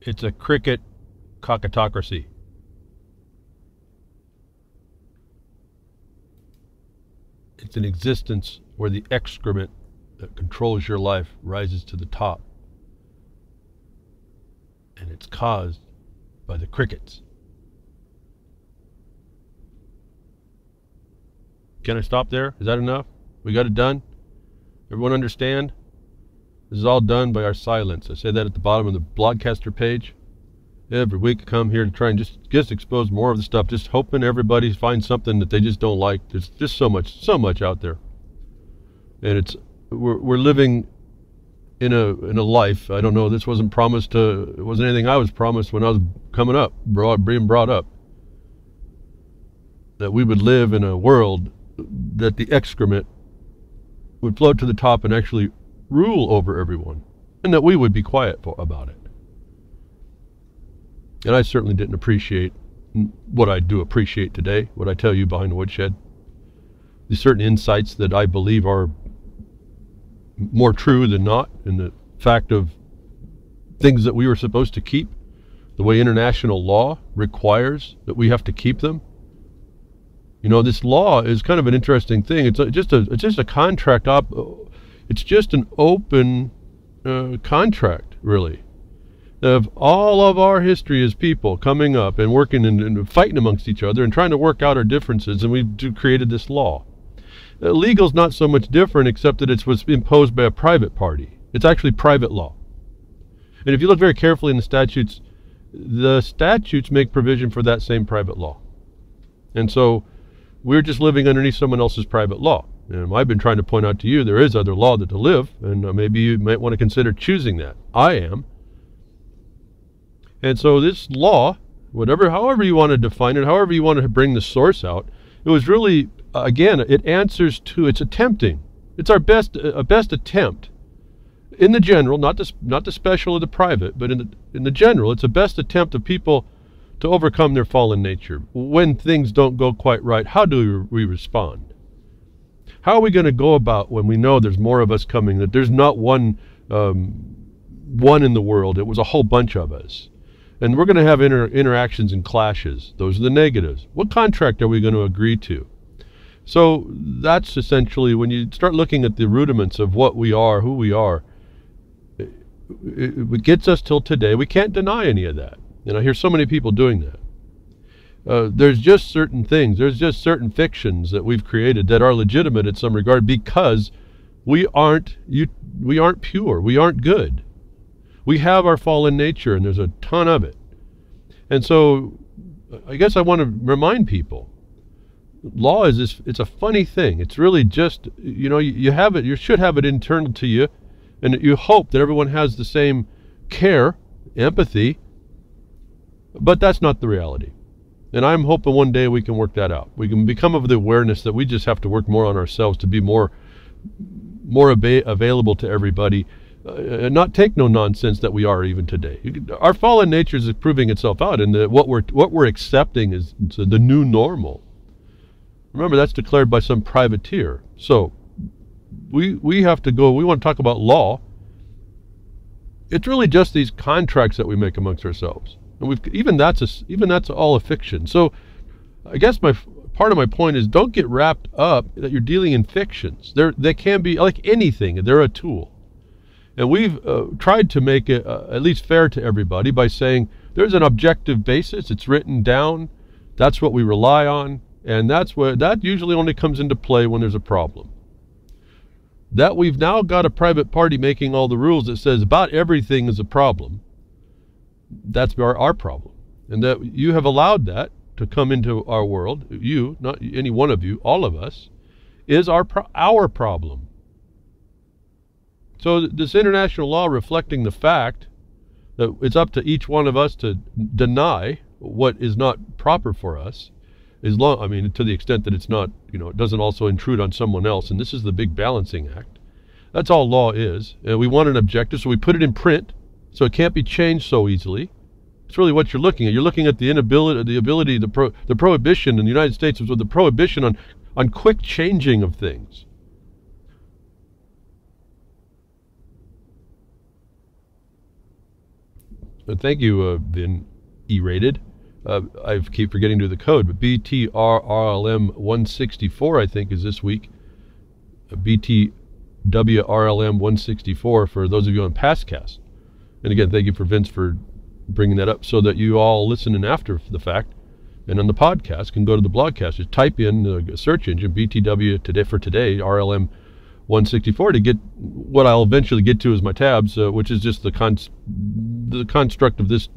It's a cricket cockatocracy. It's an existence where the excrement that controls your life rises to the top. And it's caused by the crickets. Can I stop there? Is that enough? We got it done? Everyone understand? This is all done by our silence. I say that at the bottom of the Blogcaster page. Every week I come here to try and just expose more of the stuff, just hoping everybody finds something that they just don't like. There's just so much out there. And we're living in a life, I don't know, this wasn't promised to, it wasn't anything I was promised when I was coming up, being brought up. That we would live in a world that the excrement would float to the top and actually rule over everyone, and that we would be quiet about it. And I certainly didn't appreciate what I do appreciate today, what I tell you behind the woodshed. These certain insights that I believe are more true than not, in the fact of things that we were supposed to keep, the way international law requires that we have to keep them. You know, this law is kind of an interesting thing. It's just a contract. It's just an open contract, really, of all of our history as people coming up and working and fighting amongst each other and trying to work out our differences, and we've created this law. Legal's not so much different, except that it was imposed by a private party. It's actually private law. And if you look very carefully in the statutes make provision for that same private law. And so we're just living underneath someone else's private law. And I've been trying to point out to you there is other law to live, and maybe you might want to consider choosing that. I am. And so this law, however you want to define it, however you want to bring the source out, it was really, again, it answers to, it's attempting. It's our best attempt. In the general, not the special or the private, but in the general, it's a best attempt of people to overcome their fallen nature. When things don't go quite right, how do we respond? How are we going to go about when we know there's more of us coming, that there's not one in the world, it was a whole bunch of us. And we're going to have interactions and clashes. Those are the negatives. What contract are we going to agree to? So that's essentially, when you start looking at the rudiments of what we are, who we are, it gets us till today. We can't deny any of that. And I hear so many people doing that. There's just certain things, there's just certain fictions that we've created that are legitimate in some regard because we aren't pure, we aren't good. We have our fallen nature, and there's a ton of it. And so I guess I want to remind people, law is this, it's a funny thing. It's really just, you have it, you should have it internal to you, and you hope that everyone has the same care, empathy, but that's not the reality. And I'm hoping one day we can work that out. We can become of the awareness that we just have to work more on ourselves to be more available to everybody, and not take no nonsense that we are even today. Our fallen nature is proving itself out, and what we're accepting is the new normal. Remember, that's declared by some privateer. So we have to go. We want to talk about law. It's really just these contracts that we make amongst ourselves, and even that's all a fiction. So I guess part of my point is, don't get wrapped up that you're dealing in fictions. They can be like anything. They're a tool. And we've tried to make it at least fair to everybody by saying there's an objective basis. It's written down. That's what we rely on. And that usually only comes into play when there's a problem. That we've now got a private party making all the rules that says about everything is a problem. That's our problem. And that you have allowed that to come into our world. You, not any one of you, all of us, is our problem. So this international law reflecting the fact that it's up to each one of us to deny what is not proper for us, to the extent that it's not, it doesn't also intrude on someone else. And this is the big balancing act. That's all law is. And we want an objective, so we put it in print, so it can't be changed so easily. It's really what you're looking at. You're looking at the prohibition in the United States was the prohibition on quick changing of things. Thank you, Vin E-rated. I keep forgetting to do the code, but BTRRLM 164, I think, is this week. BTWRLM 164 for those of you on Pastcast. And again, thank you for Vince for bringing that up so that you all listening after the fact and on the podcast can go to the blogcast. Just type in the search engine BTW today for today, RLM 164 to get what I'll eventually get to as my tabs, which is just the construct of this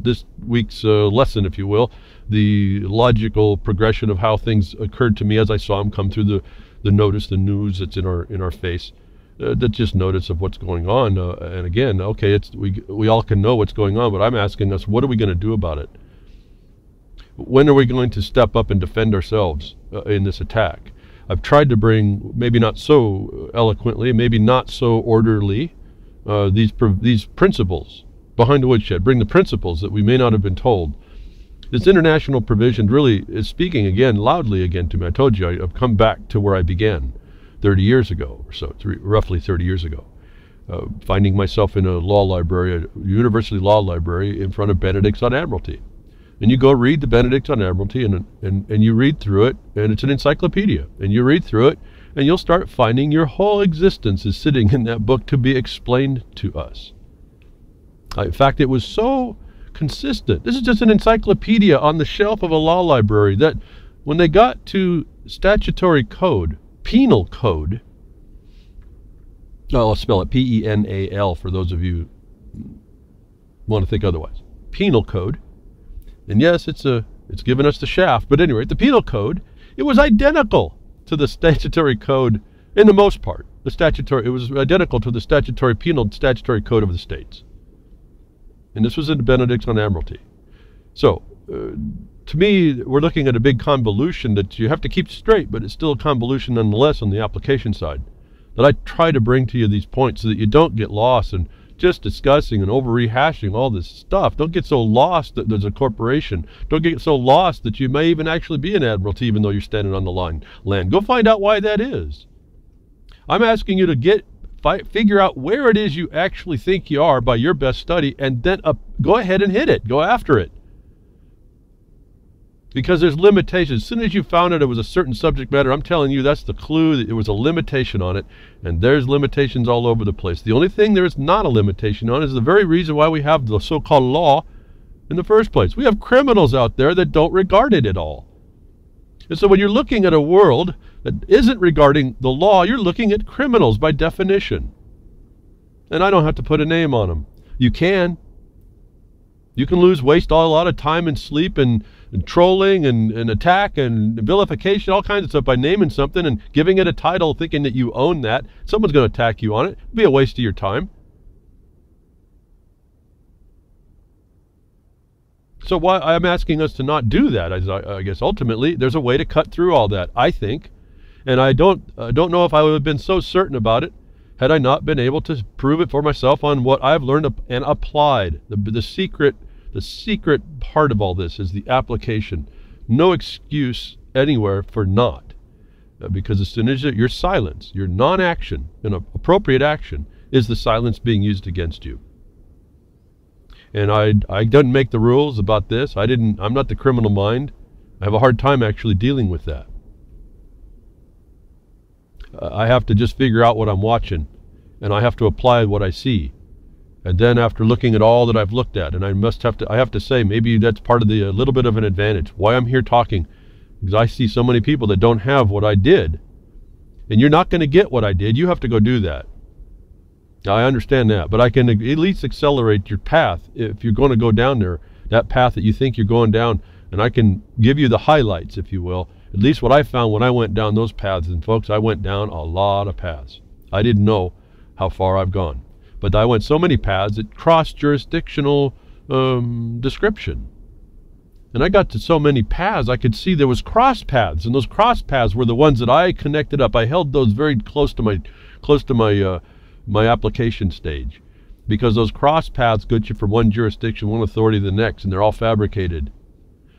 week's lesson, if you will, the logical progression of how things occurred to me as I saw them come through the notice, the news that's in our face. That just notice of what's going on, and again, okay, we all can know what's going on, but I'm asking us, what are we going to do about it? When are we going to step up and defend ourselves in this attack? I've tried to bring, maybe not so eloquently, maybe not so orderly, these principles behind the woodshed. Bring the principles that we may not have been told. This international provision really is speaking again, loudly again to me. I told you I've come back to where I began 30 years ago or so, roughly 30 years ago. Finding myself in a law library, a university law library in front of Benedict's on Admiralty. And you go read the Benedict's on Admiralty and you read through it, and it's an encyclopedia. And you read through it, and you'll start finding your whole existence is sitting in that book to be explained to us. In fact, it was so consistent. This is just an encyclopedia on the shelf of a law library that when they got to statutory code, penal code, I'll spell it P-E-N-A-L for those of you who want to think otherwise. Penal code. And yes, it's given us the shaft, but anyway, the penal code, it was identical to the statutory code in the most part. It was identical to the penal statutory code of the states. And this was in Benedict's on Admiralty. So, to me, we're looking at a big convolution that you have to keep straight, but it's still a convolution nonetheless on the application side. That I try to bring to you these points so that you don't get lost and just discussing and over rehashing all this stuff. Don't get so lost that there's a corporation. Don't get so lost that you may even actually be an admiralty even though you're standing on the land. Go find out why that is. I'm asking you to figure out where it is you actually think you are by your best study, and then go ahead and hit it. Go after it. Because there's limitations. As soon as you found out it was a certain subject matter, I'm telling you, that's the clue that there was a limitation on it, and there's limitations all over the place. The only thing there is not a limitation on is the very reason why we have the so-called law in the first place. We have criminals out there that don't regard it at all. And so when you're looking at a world that isn't regarding the law, you're looking at criminals by definition. And I don't have to put a name on them. You can. You can waste a lot of time and sleep and trolling and attack and vilification, all kinds of stuff by naming something and giving it a title thinking that you own that. Someone's going to attack you on it. It'll be a waste of your time. So why I'm asking us to not do that, I guess ultimately there's a way to cut through all that, I think. And I don't know if I would have been so certain about it had I not been able to prove it for myself on what I've learned and applied. The secret part of all this is the application. No excuse anywhere for not. Because as soon as your silence, your non-action, an appropriate action, is the silence being used against you. And I didn't make the rules about this. I'm not the criminal mind. I have a hard time actually dealing with that. I have to just figure out what I'm watching, and I have to apply what I see. And then after looking at all that I've looked at, and I have to say, maybe that's part of a little bit of an advantage. Why I'm here talking, because I see so many people that don't have what I did. And you're not going to get what I did. You have to go do that. Now, I understand that, but I can at least accelerate your path if you're going to go down there, that path that you think you're going down, and I can give you the highlights, if you will. At least what I found when I went down those paths, and folks, I went down a lot of paths. I didn't know how far I've gone. But I went so many paths, it crossed jurisdictional description. And I got to so many paths, I could see there was cross paths, and those cross paths were the ones that I connected up. I held those very close to my application stage, because those cross paths get you from one jurisdiction, one authority to the next, and they're all fabricated.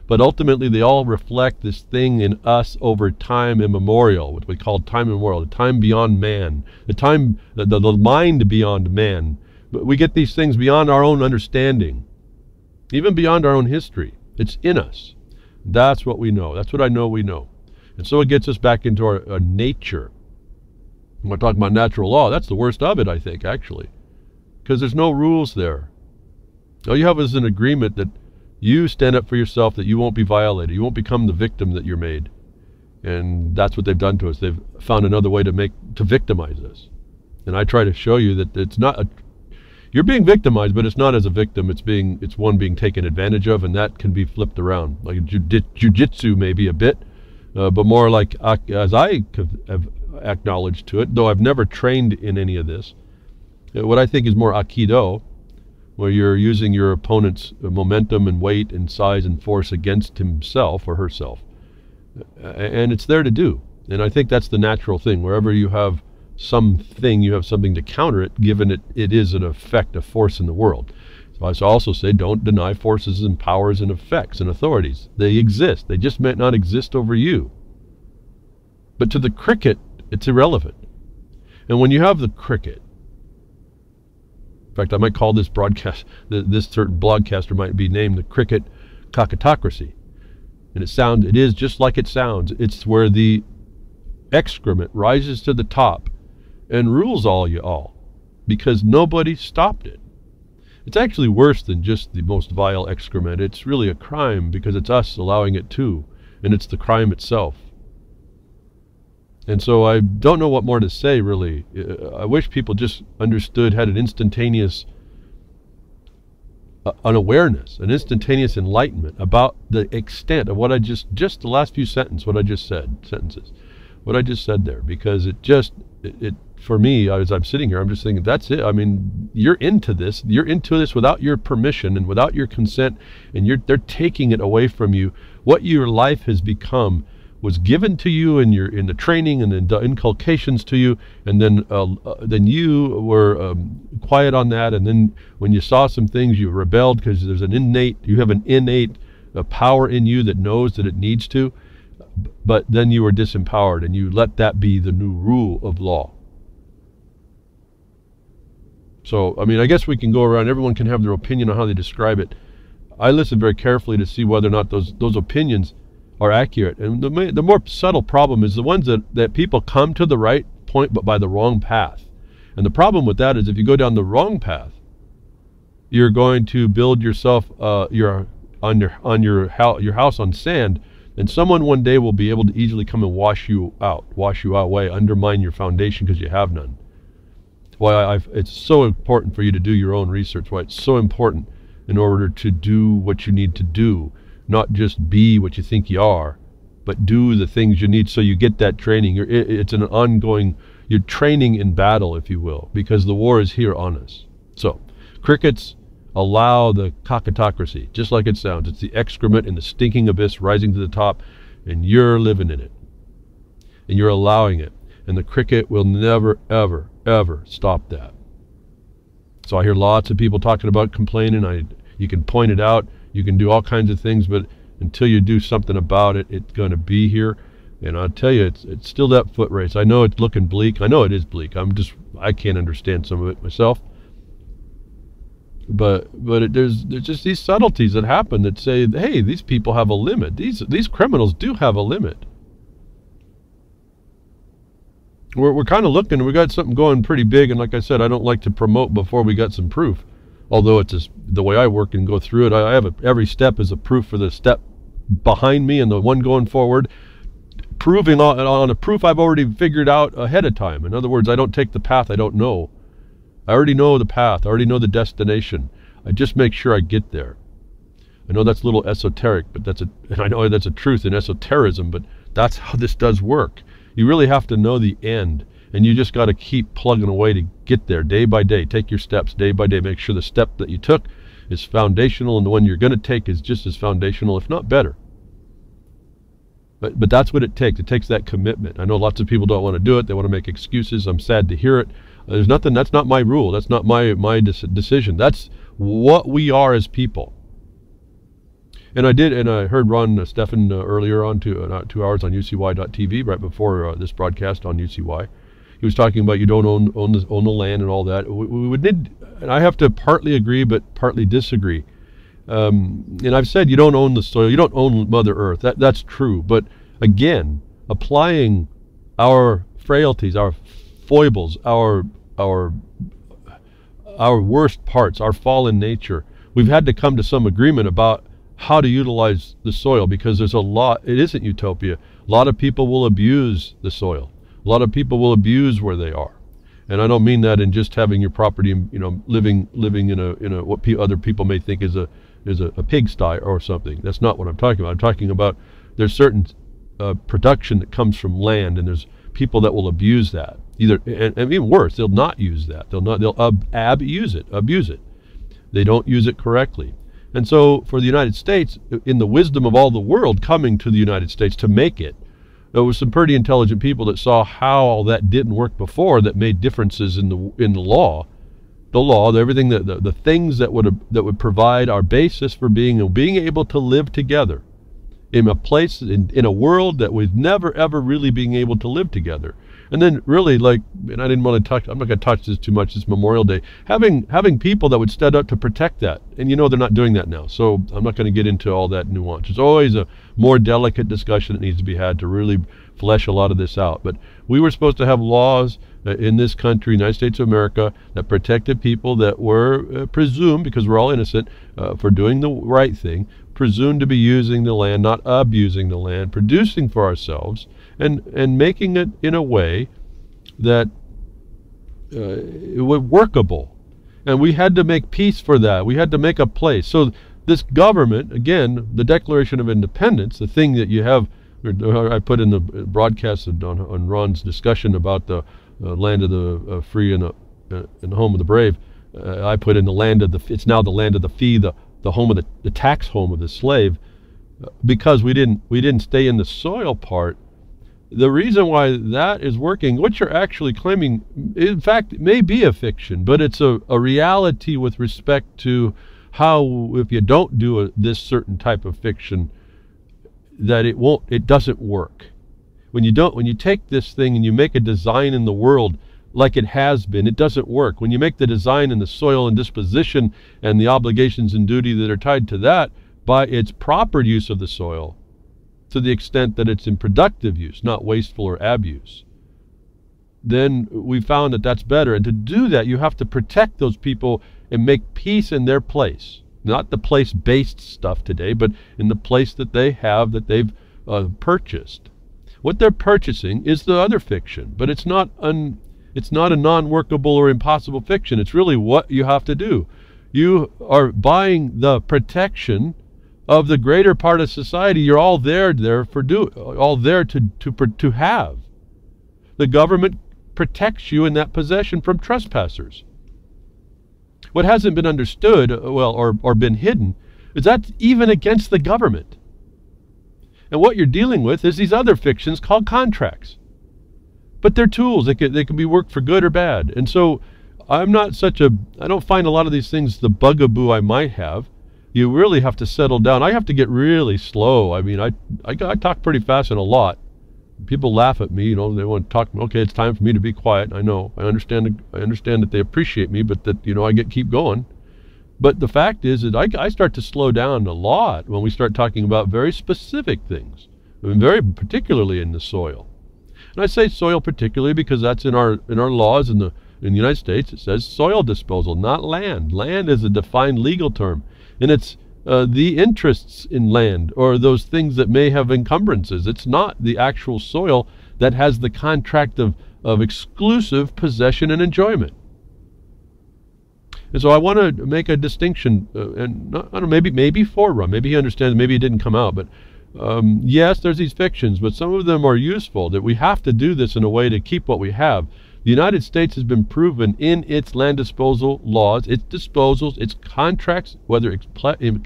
But ultimately, they all reflect this thing in us over time immemorial, what we call time immemorial, the time beyond man, the mind beyond man. But we get these things beyond our own understanding. even beyond our own history. It's in us. That's what we know. That's what I know we know. And so it gets us back into our nature. When we're talking about natural law, that's the worst of it, I think, actually. Because there's no rules there. All you have is an agreement that you stand up for yourself, that you won't be violated. You won't become the victim that you're made. And that's what they've done to us. They've found another way to victimize us. And I try to show you that it's not you're being victimized, but it's not as a victim. It's one being taken advantage of, and that can be flipped around, like jujitsu maybe a bit, but more like, as I have acknowledged to it, though I've never trained in any of this, what I think is more Aikido, where you're using your opponent's momentum and weight and size and force against himself or herself. And it's there to do. And I think that's the natural thing. Wherever you have something, you have something to counter it, given it is an effect, a force in the world. So I also say, don't deny forces and powers and effects and authorities. They exist. They just may not exist over you. But to the cricket, it's irrelevant. And when you have the cricket, in fact, I might call this broadcast, this certain broadcaster might be named the cricket cockatocracy. And it is just like it sounds. It's where the excrement rises to the top and rules all, because nobody stopped it. It's actually worse than just the most vile excrement. It's really a crime, because it's us allowing it to, and it's the crime itself. And so I don't know what more to say, really. I wish people just understood, had an instantaneous an awareness, an instantaneous enlightenment about the extent of what I just the last few sentences what I just said there, because it for me, as I'm sitting here, I'm just thinking, that's it. I mean, you're into this without your permission and without your consent, and they're taking it away from you. What your life has become was given to you in the training and the inculcations to you, and then you were quiet on that, and then when you saw some things, you rebelled, because you have an innate power in you that knows that it needs to, but then you were disempowered, and you let that be the new rule of law. So, I mean, I guess we can go around, everyone can have their opinion on how they describe it. I listen very carefully to see whether or not those opinions are accurate. And the more subtle problem is the ones that people come to the right point but by the wrong path. And the problem with that is, if you go down the wrong path, you're going to build yourself your house on sand, and someone one day will be able to easily come and wash you away, undermine your foundation, because you have none. Why it's so important for you to do your own research, why it's so important in order to do what you need to do, not just be what you think you are, but do the things you need so you get that training. It's an ongoing, you're training in battle, if you will, because the war is here on us. So, crickets allow the cockatocracy, just like it sounds. It's the excrement in the stinking abyss rising to the top, and you're living in it. And you're allowing it. And the cricket will never, ever, ever stop that. So I hear lots of people talking about complaining. You can point it out. You can do all kinds of things, but until you do something about it, it's going to be here. And I'll tell you, it's still that foot race. I know it's looking bleak. I know it is bleak. I can't understand some of it myself. But there's just these subtleties that happen that say, hey, these people have a limit. These criminals do have a limit. We're kind of looking. We got something going pretty big, and like I said, I don't like to promote before we got some proof. Although it's the way I work and go through it, I have every step is a proof for the step behind me and the one going forward, proving on a proof I've already figured out ahead of time. In other words, I don't take the path I don't know. I already know the path. I already know the destination. I just make sure I get there. I know that's a little esoteric, but and I know that's a truth in esotericism, but that's how this does work. You really have to know the end, and you just got to keep plugging away to get there day by day. Take your steps day by day. Make sure the step that you took is foundational, and the one you're going to take is just as foundational, if not better. But that's what it takes. It takes that commitment. I know lots of people don't want to do it. They want to make excuses. I'm sad to hear it. There's nothing. That's not my rule. That's not my decision. That's what we are as people. And I heard Ron Stephan earlier on 2 hours on UCY.tv right before this broadcast on UCY. He was talking about you don't own the land and all that. We would need, and I have to partly agree but partly disagree. And I've said you don't own the soil, you don't own Mother Earth. That's true. But again, applying our frailties, our foibles, our worst parts, our fallen nature, we've had to come to some agreement about how to utilize the soil, because there's a lot, it isn't utopia. A lot of people will abuse the soil. A lot of people will abuse where they are. And I don't mean that in just having your property, living in a what other people may think is a pigsty or something. That's not what I'm talking about. I'm talking about there's certain production that comes from land, and there's people that will abuse that. Either, and even worse, they'll not use that. They'll abuse it. They don't use it correctly. And so for the United States, in the wisdom of all the world coming to the United States to make it, there was some pretty intelligent people that saw how all that didn't work before, that made differences in the law, everything, the things that would provide our basis for being able to live together in a place, in a world that we've never ever really being able to live together. And then really, and I didn't want to touch, I'm not going to touch this too much, this Memorial Day, having people that would stand up to protect that. And they're not doing that now. So I'm not going to get into all that nuance. There's always a more delicate discussion that needs to be had to really flesh a lot of this out. But we were supposed to have laws in this country, United States of America, that protected people that were presumed, because we're all innocent, for doing the right thing, presumed to be using the land, not abusing the land, producing for ourselves, and making it in a way that it was workable. And we had to make peace for that. We had to make a place. So this government, again, the Declaration of Independence, the thing that you have, I put in the broadcast on Ron's discussion about the land of the free and the home of the brave, I put in the land of it's now the land of the fee, the home of the tax home of the slave, because we didn't stay in the soil part. The reason why that is working, what you're actually claiming, in fact, it may be a fiction, but it's a reality with respect to how, if you don't do this certain type of fiction, that it doesn't work. When you take this thing and you make a design in the world like it has been, it doesn't work. When you make the design in the soil and disposition and the obligations and duty that are tied to that by its proper use of the soil, to the extent that it's in productive use, not wasteful or abuse, then we found that that's better. And to do that, you have to protect those people and make peace in their place. Not the place-based stuff today, but in the place that they have, that they've purchased. What they're purchasing is the other fiction, but it's not a non-workable or impossible fiction. It's really what you have to do. You are buying the protection of the greater part of society. You're all there to have. The government protects you in that possession from trespassers. What hasn't been understood, or been hidden, is that's even against the government. And what you're dealing with is these other fictions called contracts. But they're tools. They can be worked for good or bad. And so I don't find a lot of these things the bugaboo I might have. You really have to settle down. I have to get really slow. I mean, I talk pretty fast and a lot. People laugh at me, they want to talk to me. Okay, it's time for me to be quiet. I know. I understand that they appreciate me, but that, I keep going. But the fact is that I start to slow down a lot when we start talking about very specific things. I mean, very particularly in the soil. And I say soil particularly because that's in our laws in the United States. It says soil disposal, not land. Land is a defined legal term. And it's the interests in land, or those things that may have encumbrances. It's not the actual soil that has the contract of exclusive possession and enjoyment. And so I want to make a distinction, and I don't know, maybe for Ron, maybe he understands, maybe it didn't come out, but yes, there's these fictions, but some of them are useful, that we have to do this in a way to keep what we have. The United States has been proven in its land disposal laws, its disposals, its contracts, whether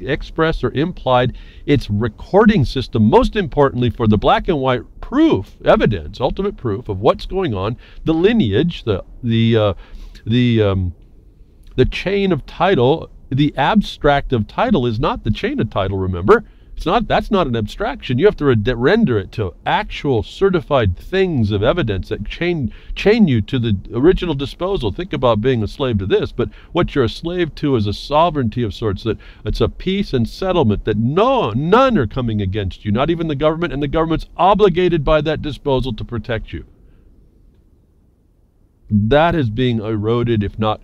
express or implied, its recording system, most importantly for the black and white proof, evidence, ultimate proof of what's going on, the lineage, the chain of title. The abstract of title is not the chain of title, remember. That's not an abstraction. You have to render it to actual certified things of evidence that chain you to the original disposal. Think about being a slave to this, but what you're a slave to is a sovereignty of sorts, that it's a peace and settlement, that none are coming against you, not even the government, and the government's obligated by that disposal to protect you. That is being eroded, if not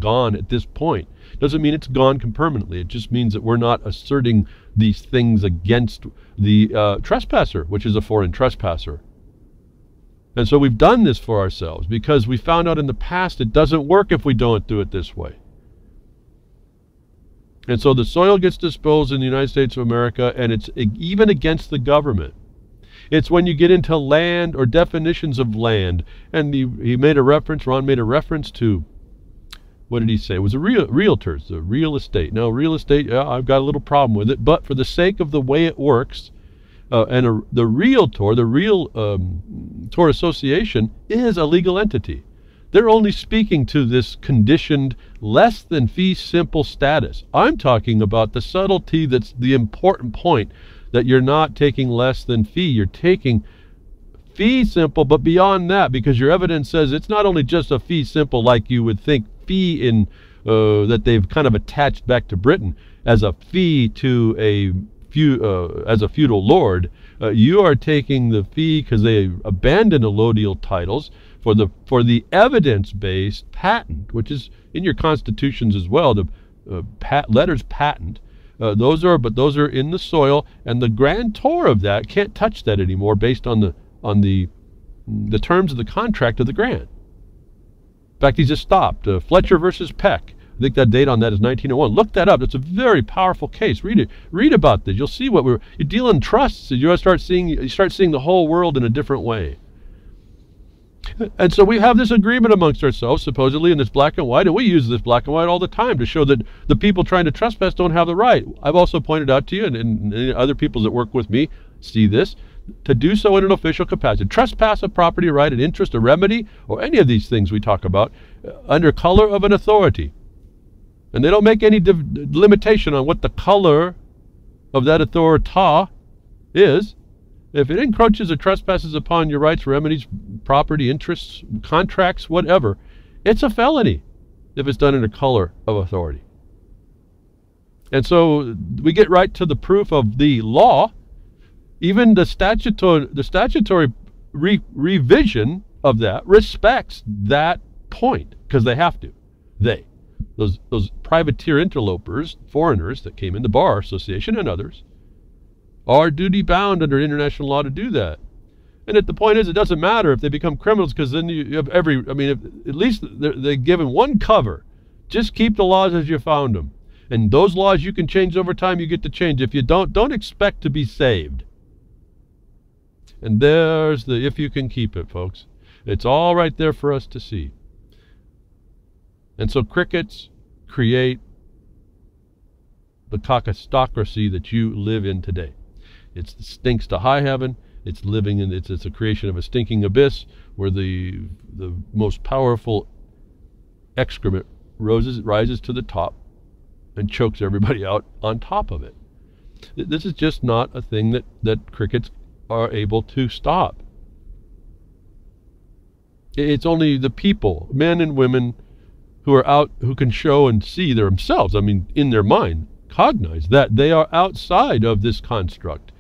gone at this point. Doesn't mean it's gone permanently. It just means that we're not asserting these things against the trespasser, which is a foreign trespasser. And so we've done this for ourselves because we found out in the past it doesn't work if we don't do it this way. And so the soil gets disposed in the United States of America, and it's even against the government. It's when you get into land or definitions of land, and Ron made a reference to, what did he say? It was realtors, the real estate. Now, real estate, yeah, I've got a little problem with it, but for the sake of the way it works, the Realtor Association is a legal entity. They're only speaking to this conditioned, less than fee simple status. I'm talking about the subtlety that's the important point, that you're not taking less than fee. You're taking fee simple, but beyond that, because your evidence says it's not only just a fee simple like you would think fee in that they've kind of attached back to Britain as a fee to as a feudal lord. You are taking the fee because they abandoned allodial titles for the evidence-based patent, which is in your constitutions as well. The letters patent. Those are in the soil, and the grantor of that can't touch that anymore based on the terms of the contract of the grant. In fact, he just stopped. Fletcher versus Peck. I think that date on that is 1901. Look that up. It's a very powerful case. Read it. Read about this. You'll see you deal in trusts. You start seeing the whole world in a different way. And so we have this agreement amongst ourselves, supposedly, in this black and white, and we use this black and white all the time to show that the people trying to trespass don't have the right. I've also pointed out to you, and other people that work with me see this, to do so in an official capacity. Trespass a property right, an interest, a remedy, or any of these things we talk about, under color of an authority. And they don't make any limitation on what the color of that authority is. If it encroaches or trespasses upon your rights, remedies, property, interests, contracts, whatever, it's a felony if it's done in a color of authority. And so we get right to the proof of the law. Even the statutory revision of that respects that point, because they have to. Those privateer interlopers, foreigners that came in, the Bar Association and others, are duty bound under international law to do that. And the point is, it doesn't matter if they become criminals, because then you have at least they're given one cover. Just keep the laws as you found them. And those laws you can change over time, you get to change. If you don't expect to be saved. And there's the if you can keep it, folks. It's all right there for us to see. And so crickets create the cocostocracy that you live in today. It stinks to high heaven. It's living in it's a creation of a stinking abyss where the most powerful excrement rises to the top and chokes everybody out on top of it. This is just not a thing that crickets are able to stop. It's only the people, men and women, who are out, who can show and see themselves, in their mind, cognize that they are outside of this construct.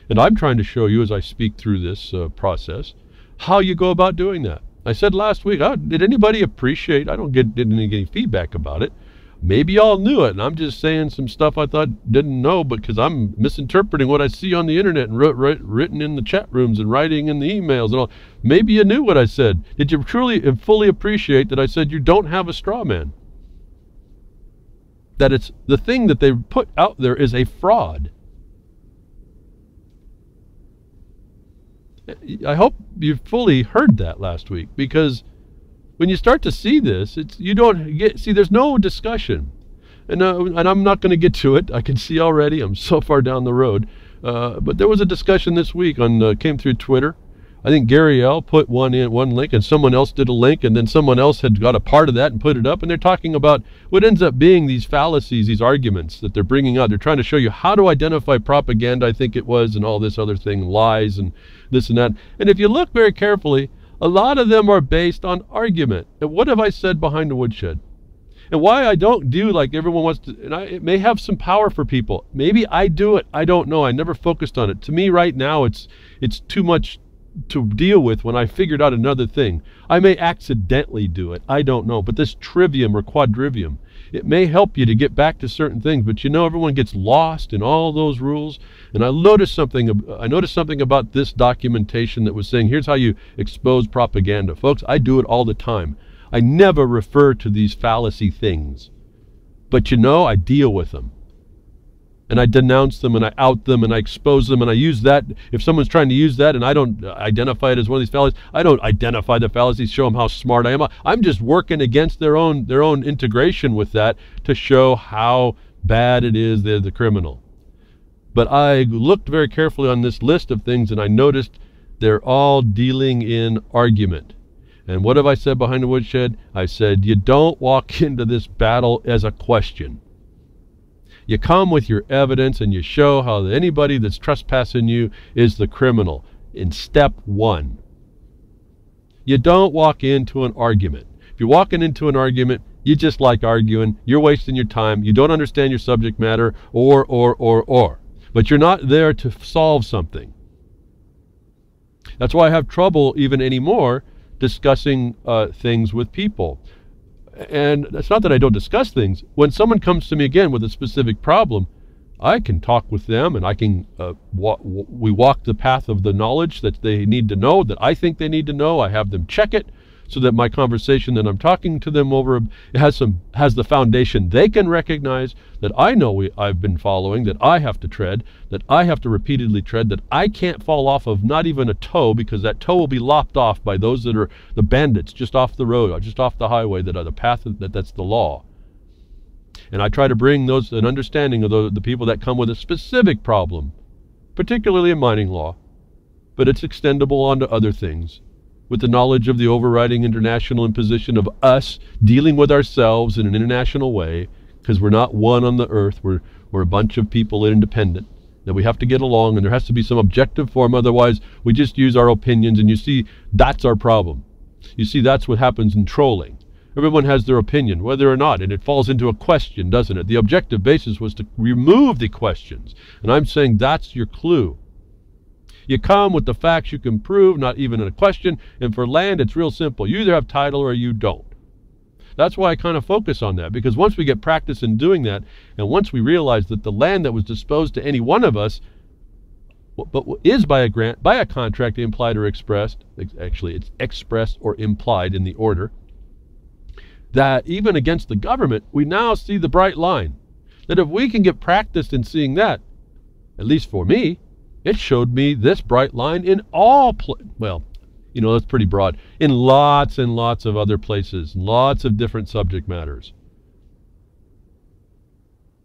And I'm trying to show you, as I speak through this process, how you go about doing that. I said last week, did anybody appreciate, didn't get any feedback about it. Maybe y'all knew it, and I'm just saying some stuff I thought didn't know, because I'm misinterpreting what I see on the internet and written in the chat rooms and writing in the emails and all. Maybe you knew what I said. Did you truly and fully appreciate that I said you don't have a straw man? That it's the thing that they put out there is a fraud. I hope you fully heard that last week, because when you start to see this, there's no discussion. And I'm not going to get to it. I can see already. I'm so far down the road. But there was a discussion this week came through Twitter I think Gary L. put one link, and someone else did a link, and then someone else had got a part of that and put it up, and they're talking about what ends up being these fallacies, these arguments that they're bringing out. They're trying to show you how to identify propaganda, I think it was, and all this other thing, lies and this and that. And if you look very carefully, a lot of them are based on argument. And what have I said behind the woodshed? And why I don't do like everyone wants to, and it may have some power for people. Maybe I do it. I don't know. I never focused on it. To me right now, it's too much to deal with when I figured out another thing. I may accidentally do it. I don't know. But this trivium or quadrivium, it may help you to get back to certain things. But you know, everyone gets lost in all those rules. And I noticed something about this documentation that was saying, here's how you expose propaganda. Folks, I do it all the time. I never refer to these fallacy things. But you know, I deal with them. And I denounce them, and I out them, and I expose them, and I use that. If someone's trying to use that and I don't identify it as one of these fallacies, I don't identify the fallacies, show them how smart I am. I'm just working against their own integration with that to show how bad it is they're the criminal. But I looked very carefully on this list of things, and I noticed they're all dealing in argument. And what have I said behind the woodshed? I said, you don't walk into this battle as a question. You come with your evidence and you show how anybody that's trespassing you is the criminal in step one. You don't walk into an argument. If you're walking into an argument, you just like arguing, you're wasting your time, you don't understand your subject matter, or. But you're not there to solve something. That's why I have trouble even anymore discussing things with people. And it's not that I don't discuss things. When someone comes to me again with a specific problem, I can talk with them, and I can we walk the path of the knowledge that they need to know, that I think they need to know. I have them check it so that my conversation that I'm talking to them over has the foundation they can recognize, that I know I've been following, that I have to tread, that I have to repeatedly tread, that I can't fall off of not even a toe, because that toe will be lopped off by those that are the bandits just off the road or just off the highway, that are the path, that's the law. And I try to bring an understanding of the people that come with a specific problem, particularly in mining law, but it's extendable onto other things, with the knowledge of the overriding international imposition of us dealing with ourselves in an international way, because we're not one on the earth. We're a bunch of people independent, that we have to get along, and there has to be some objective form. Otherwise, we just use our opinions, and you see, that's our problem. You see, that's what happens in trolling. Everyone has their opinion, whether or not, and it falls into a question, doesn't it? The objective basis was to remove the questions, and I'm saying that's your clue. You come with the facts you can prove, not even in a question. And for land, it's real simple. You either have title or you don't. That's why I kind of focus on that, because once we get practice in doing that, and once we realize that the land that was disposed to any one of us, but is by a grant, by a contract, implied or expressed, actually it's expressed or implied in the order, that even against the government, we now see the bright line. That if we can get practiced in seeing that, at least for me, it showed me this bright line in well, you know, that's pretty broad, in lots and lots of other places, lots of different subject matters.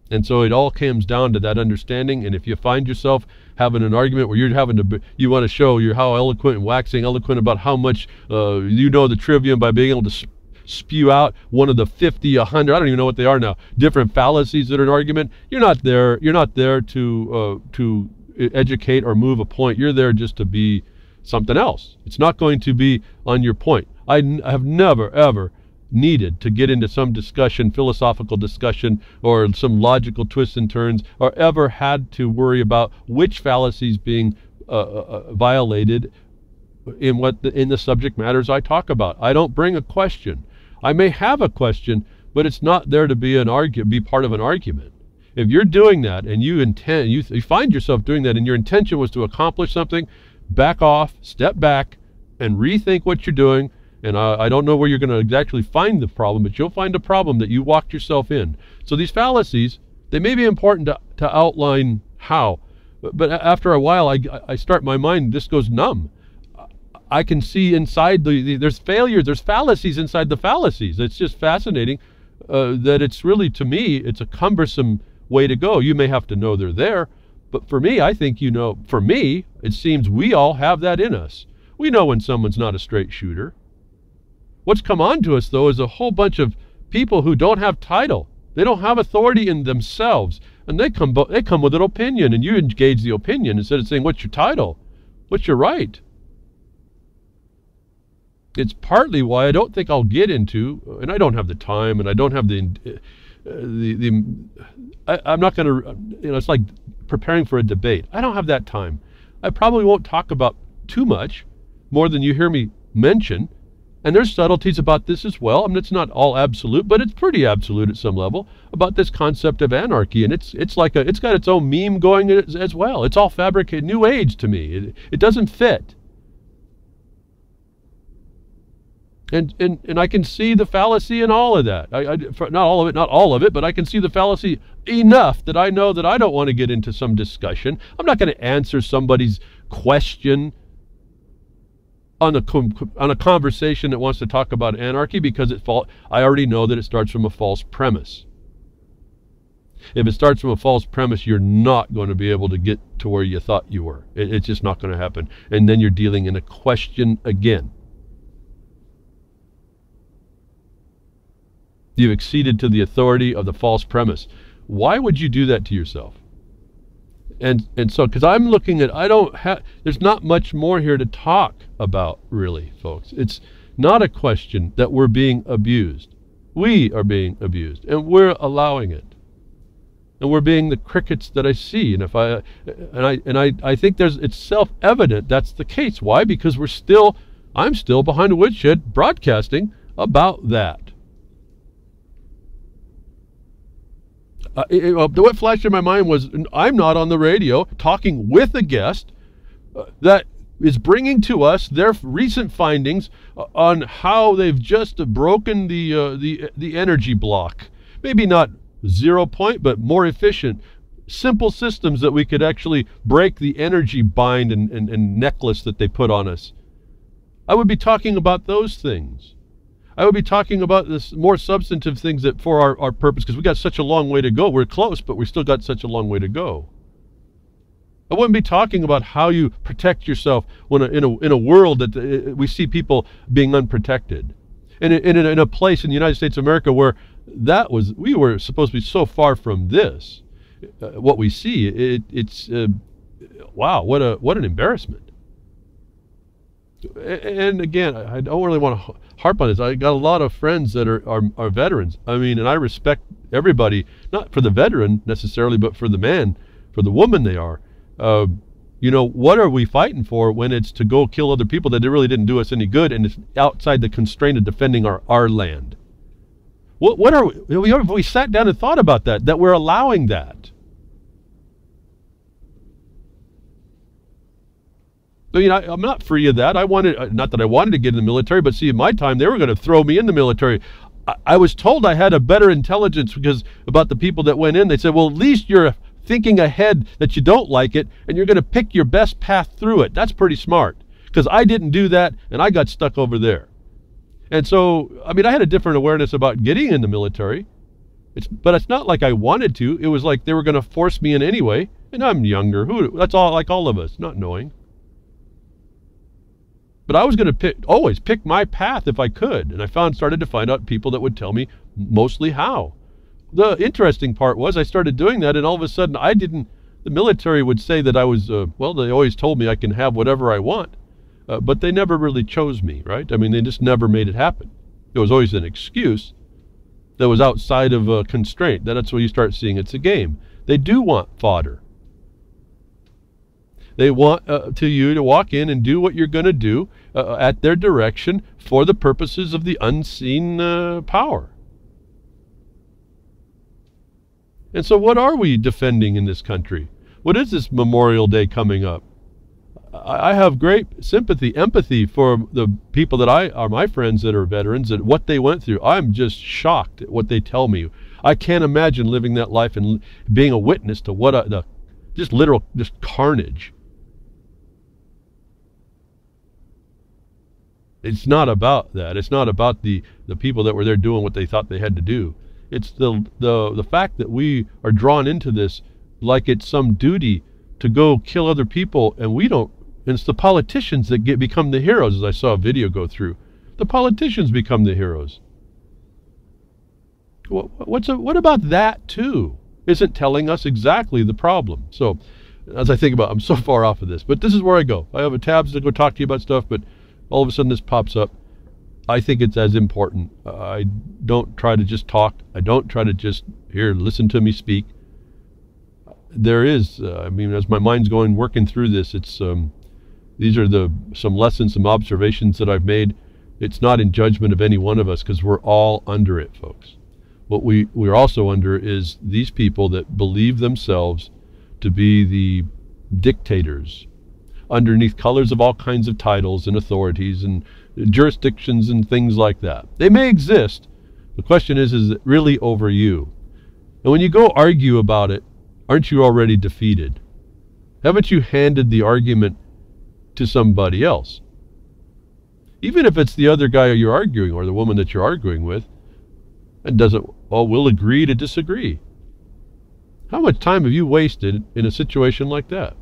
And so it all comes down to that understanding. And if you find yourself having an argument where you want to show you're how eloquent and waxing eloquent about how much you know the trivium by being able to spew out one of the 50, 100, I don't even know what they are now, different fallacies that are an argument, you're not there to educate or move a point. You're there just to be something else. It's not going to be on your point. I have never, ever needed to get into some discussion, philosophical discussion, or some logical twists and turns, or ever had to worry about which fallacies being violated in the subject matters I talk about. I don't bring a question. I may have a question, but it's not there to be part of an argument. If you're doing that and you find yourself doing that and your intention was to accomplish something, back off, step back, and rethink what you're doing. And I don't know where you're going to exactly find the problem, but you'll find a problem that you walked yourself in. So these fallacies, they may be important to outline how, but after a while, I start, my mind just goes numb. I can see inside there's failures, there's fallacies inside the fallacies. It's just fascinating that it's really, to me, it's a cumbersome way to go. You may have to know they're there, but for me, I think, for me, it seems we all have that in us. We know when someone's not a straight shooter. What's come on to us, though, is a whole bunch of people who don't have title. They don't have authority in themselves. And they come with an opinion, and you engage the opinion instead of saying, what's your title? What's your right? It's partly why I don't think I'll get into, and I don't have the time, and I don't have I'm not going to, it's like preparing for a debate. I don't have that time. I probably won't talk about too much, more than you hear me mention. And there's subtleties about this as well. I mean, it's not all absolute, but it's pretty absolute at some level about this concept of anarchy. And it's got its own meme going as well. It's all fabricated, new age to me. It doesn't fit. And I can see the fallacy in all of that. Not all of it, but I can see the fallacy enough that I know that I don't want to get into some discussion. I'm not going to answer somebody's question on a conversation that wants to talk about anarchy because I already know that it starts from a false premise. If it starts from a false premise, you're not going to be able to get to where you thought you were. It's just not going to happen. And then you're dealing in a question again. You've acceded to the authority of the false premise. Why would you do that to yourself? And so, because I'm looking at, there's not much more here to talk about, really, folks. It's not a question that we're being abused. We are being abused, and we're allowing it. And we're being the crickets that I see. And I think it's self-evident that's the case. Why? Because I'm still behind a woodshed broadcasting about that. What flashed in my mind was I'm not on the radio talking with a guest that is bringing to us their recent findings on how they've just broken the energy block. Maybe not 0 point, but more efficient, simple systems that we could actually break the energy bind and necklace that they put on us. I would be talking about those things. I would be talking about this more substantive things that for our purpose, because we got such a long way to go. We're close, but we still got such a long way to go. I wouldn't be talking about how you protect yourself when in a world that we see people being unprotected. In a place in the United States of America where we were supposed to be so far from this. What we see, it's wow, what an embarrassment. And again, I don't really want to harp on this. I got a lot of friends that are veterans. I mean, and I respect everybody, not for the veteran necessarily, but for the man, for the woman they are. What are we fighting for when it's to go kill other people that really didn't do us any good, and it's outside the constraint of defending our land? What are we sat down and thought about that we're allowing that? I mean, I'm not free of that. Not that I wanted to get in the military, but see, in my time, they were going to throw me in the military. I was told I had a better intelligence because about the people that went in. They said, well, at least you're thinking ahead that you don't like it, and you're going to pick your best path through it. That's pretty smart, because I didn't do that, and I got stuck over there. And so, I mean, I had a different awareness about getting in the military. But it's not like I wanted to. It was like they were going to force me in anyway, and I'm younger. That's all, like all of us, not knowing. But I was going to always pick my path if I could. And I started to find out people that would tell me mostly how. The interesting part was I started doing that, and all of a sudden the military would say that I was, they always told me I can have whatever I want. But they never really chose me, right? I mean, they just never made it happen. There was always an excuse that was outside of a constraint. That's where you start seeing it's a game. They do want fodder. They want you to walk in and do what you're going to do at their direction for the purposes of the unseen power. And so what are we defending in this country? What is this Memorial Day coming up? I have great sympathy, empathy for the people that are my friends that are veterans and what they went through. I'm just shocked at what they tell me. I can't imagine living that life and being a witness to what just carnage. It's not about that. It's not about the people that were there doing what they thought they had to do. It's the fact that we are drawn into this like it's some duty to go kill other people, and we don't And it's the politicians that become the heroes, as I saw a video go through. The politicians become the heroes. What about that, too? Isn't telling us exactly the problem. So, as I think about it, I'm so far off of this, but this is where I go. I have a tabs to go talk to you about stuff, but all of a sudden this pops up. I think it's as important. I don't try to just talk. I don't try to just, here, listen to me speak. There is, as my mind's working through this, it's these are some lessons, some observations that I've made. It's not in judgment of any one of us, because we're all under it, folks. What we're also under is these people that believe themselves to be the dictators underneath colors of all kinds of titles and authorities and jurisdictions and things like that. They may exist. The question is it really over you? And when you go argue about it, aren't you already defeated? Haven't you handed the argument to somebody else? Even if it's the other guy you're arguing or the woman that you're arguing with, and we'll agree to disagree. How much time have you wasted in a situation like that?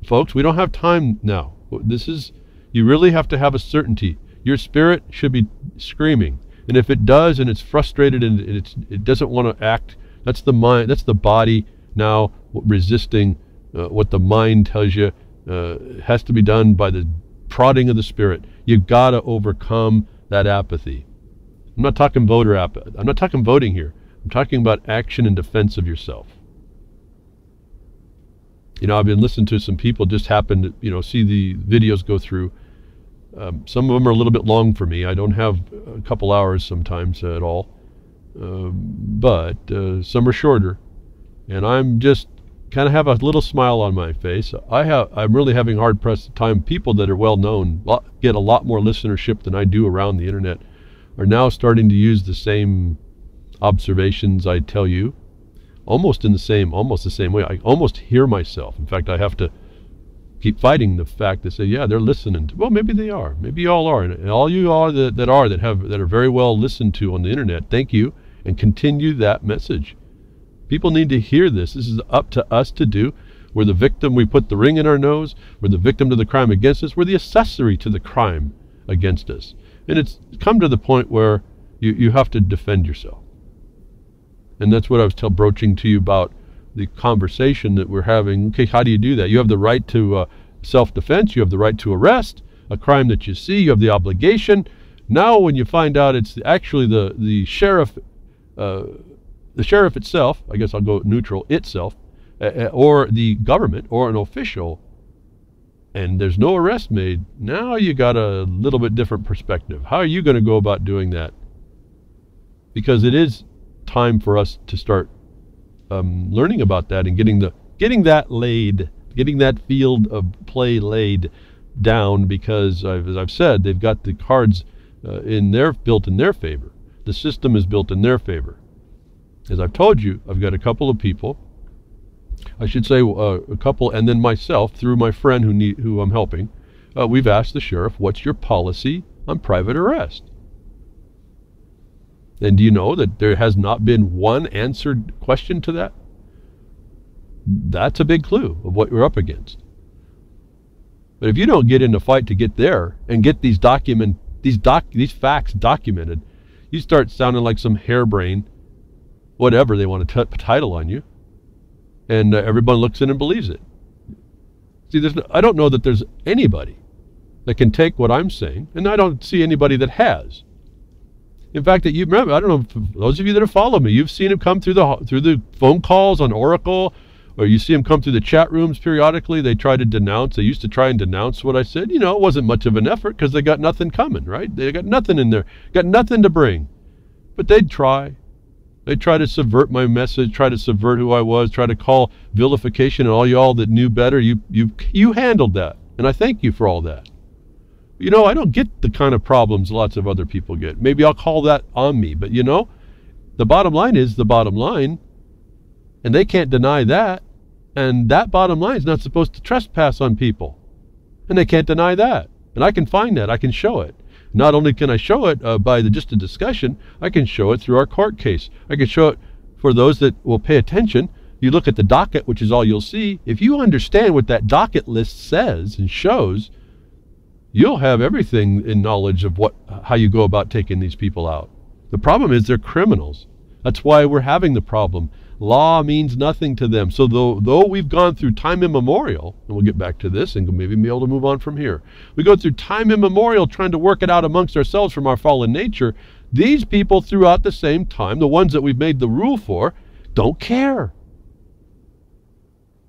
Folks, we don't have time now. You really have to have a certainty. Your spirit should be screaming. And if it does and it's frustrated and it doesn't want to act, that's the mind, that's the body now resisting what the mind tells you. It has to be done by the prodding of the spirit. You've got to overcome that apathy. I'm not talking voter apathy. I'm not talking voting here. I'm talking about action in defense of yourself. I've been listening to some people just happen to, see the videos go through. Some of them are a little bit long for me. I don't have a couple hours sometimes at all. But some are shorter. And I'm just kind of have a little smile on my face. I'm really having hard pressed time. People that are well known, get a lot more listenership than I do around the internet, are now starting to use the same observations I tell you, almost the same way. I almost hear myself. In fact, I have to keep fighting the fact that say, yeah, they're listening. Well, maybe they are. Maybe you all are. And all you are that are very well listened to on the internet, thank you, and continue that message. People need to hear this. This is up to us to do. We're the victim. We put the ring in our nose. We're the victim to the crime against us. We're the accessory to the crime against us. And it's come to the point where you have to defend yourself. And that's what I was broaching to you about the conversation that we're having. Okay, how do you do that? You have the right to self-defense. You have the right to arrest a crime that you see. You have the obligation. Now when you find out it's actually the sheriff itself, I guess I'll go neutral, itself, or the government or an official, and there's no arrest made, now you got a little bit different perspective. How are you going to go about doing that? Because it is time for us to start learning about that and getting that field of play laid down, because as I've said, they've got the cards built in their favor. The system is built in their favor. As I've told you, I've got a couple of people, I should say a couple, and then myself through my friend who I'm helping. We've asked the sheriff, what's your policy on private arrest? And do you know that there has not been one answered question to that? That's a big clue of what you're up against. But if you don't get in a fight to get there and get these facts documented, you start sounding like some harebrained, whatever they want to title on you, and everyone looks in and believes it. See, I don't know that there's anybody that can take what I'm saying, and I don't see anybody that has. In fact, that you remember, I don't know, if those of you that have followed me, you've seen him come through the phone calls on Oracle, or you see him come through the chat rooms periodically. They used to try and denounce what I said. It wasn't much of an effort because they got nothing coming, right? They got nothing in there, got nothing to bring. But they'd try. They'd try to subvert my message, try to subvert who I was, try to call vilification, and all y'all that knew better, you handled that. And I thank you for all that. I don't get the kind of problems lots of other people get. Maybe I'll call that on me. But the bottom line is the bottom line. And they can't deny that. And that bottom line is not supposed to trespass on people. And they can't deny that. And I can find that. I can show it. Not only can I show it by just a discussion, I can show it through our court case. I can show it for those that will pay attention You look at the docket, which is all you'll see. If you understand what that docket list says and shows, you'll have everything in knowledge of how you go about taking these people out. The problem is they're criminals. That's why we're having the problem. Law means nothing to them. So though we've gone through time immemorial, and we'll get back to this and maybe be able to move on from here. We go through time immemorial trying to work it out amongst ourselves from our fallen nature. These people throughout the same time, the ones that we've made the rule for, don't care.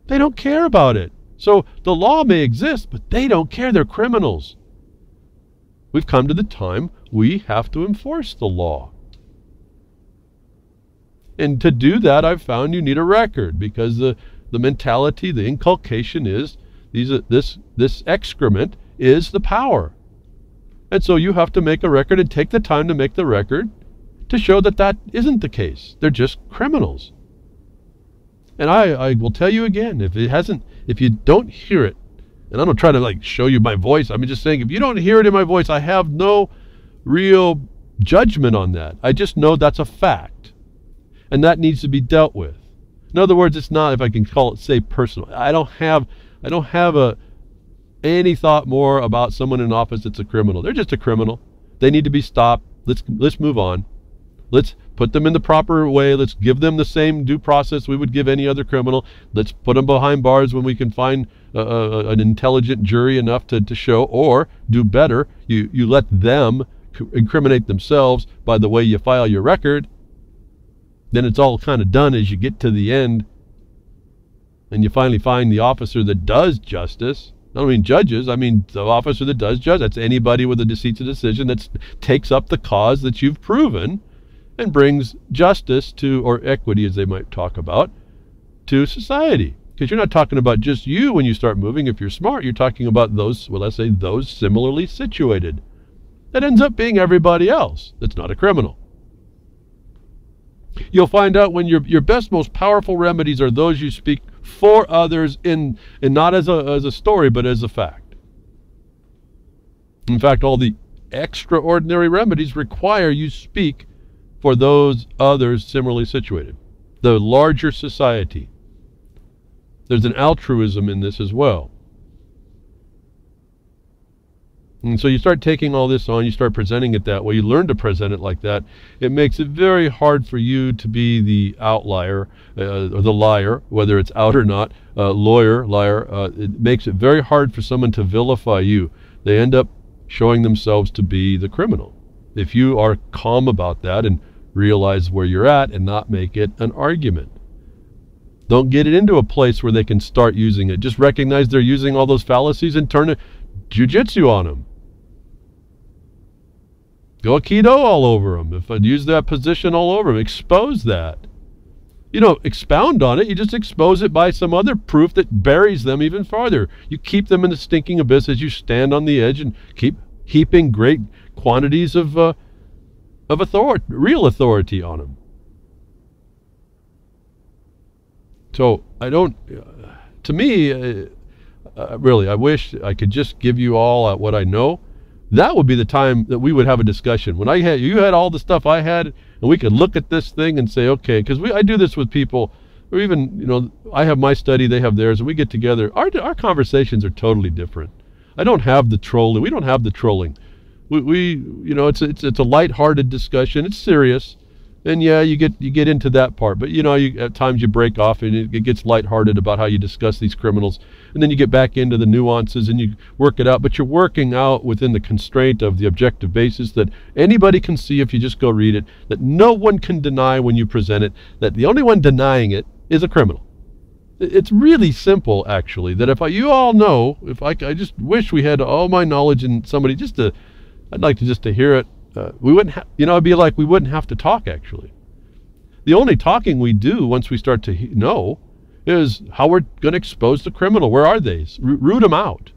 They don't care about it. So the law may exist, but they don't care. They're criminals. We've come to the time we have to enforce the law. And to do that, I've found you need a record, because the mentality, the inculcation is this excrement is the power. And so you have to make a record and take the time to make the record to show that that isn't the case. They're just criminals. And I will tell you again, if you don't hear it, and I don't try to show you my voice, I'm just saying, if you don't hear it in my voice, I have no real judgment on that. I just know that's a fact. And that needs to be dealt with. In other words, it's not, if I can call it, say, personal. I don't have any thought more about someone in office that's a criminal. They're just a criminal. They need to be stopped. Let's move on. Let's put them in the proper way. Let's give them the same due process we would give any other criminal. Let's put them behind bars when we can find an intelligent jury enough to show, or do better, you let them incriminate themselves by the way you file your record. Then it's all kind of done as you get to the end, and you finally find the officer that does justice. I don't mean judges, I mean the officer that does judge. That's anybody with a deceit to decision that takes up the cause that you've proven and brings justice to, or equity as they might talk about, to society. Because you're not talking about just you when you start moving. If you're smart, you're talking about those, well, let's say those similarly situated. That ends up being everybody else that's not a criminal. You'll find out when your best, most powerful remedies are those you speak for others and not as a story, but as a fact. In fact, all the extraordinary remedies require you speak for those others similarly situated, the larger society. There's an altruism in this as well. And so you start taking all this on, you start presenting it that way, you learn to present it like that. It makes it very hard for you to be the outlier, or the liar, whether it's out or not, liar. It makes it very hard for someone to vilify you. They end up showing themselves to be the criminal. If you are calm about that and realize where you're at and not make it an argument. Don't get it into a place where they can start using it. Just recognize they're using all those fallacies and turn it jiu-jitsu on them. Go Aikido all over them. If I'd use that position all over them, expose that. You don't expound on it, you just expose it by some other proof that buries them even farther. You keep them in the stinking abyss as you stand on the edge and keep heaping great quantities of authority, real authority on them. So to me, really, I wish I could just give you all what I know. That would be the time that we would have a discussion. When you had all the stuff I had, and we could look at this thing and say, okay, because I do this with people, or even, I have my study, they have theirs, and we get together. Our conversations are totally different. I don't have the trolling. We don't have the trolling. It's a lighthearted discussion. It's serious. And yeah, you get into that part, but at times you break off and it gets lighthearted about how you discuss these criminals, and then you get back into the nuances and you work it out. But you're working out within the constraint of the objective basis that anybody can see if you just go read it, that no one can deny when you present it, that the only one denying it is a criminal. It's really simple, actually. That if you all know, I just wish we had all my knowledge in somebody I'd like to hear it. We wouldn't it'd be like we wouldn't have to talk, actually. The only talking we do once we start to know is how we're going to expose the criminal. Where are they? Root them out.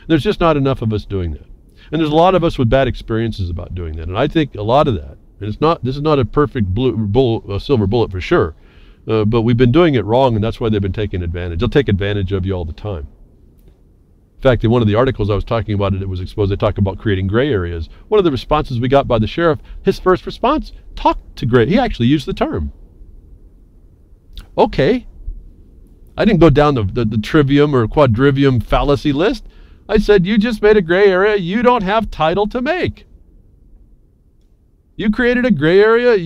There's just not enough of us doing that. And there's a lot of us with bad experiences about doing that. And I think a lot of that, and this is not a perfect silver bullet for sure, but we've been doing it wrong, and that's why they've been taking advantage. They'll take advantage of you all the time. In fact, in one of the articles I was talking about it was exposed, they talk about creating gray areas. One of the responses we got by the sheriff, his first response, talked to gray. He actually used the term. Okay. I didn't go down the trivium or quadrivium fallacy list. I said, you just made a gray area you don't have title to make. You created a gray area,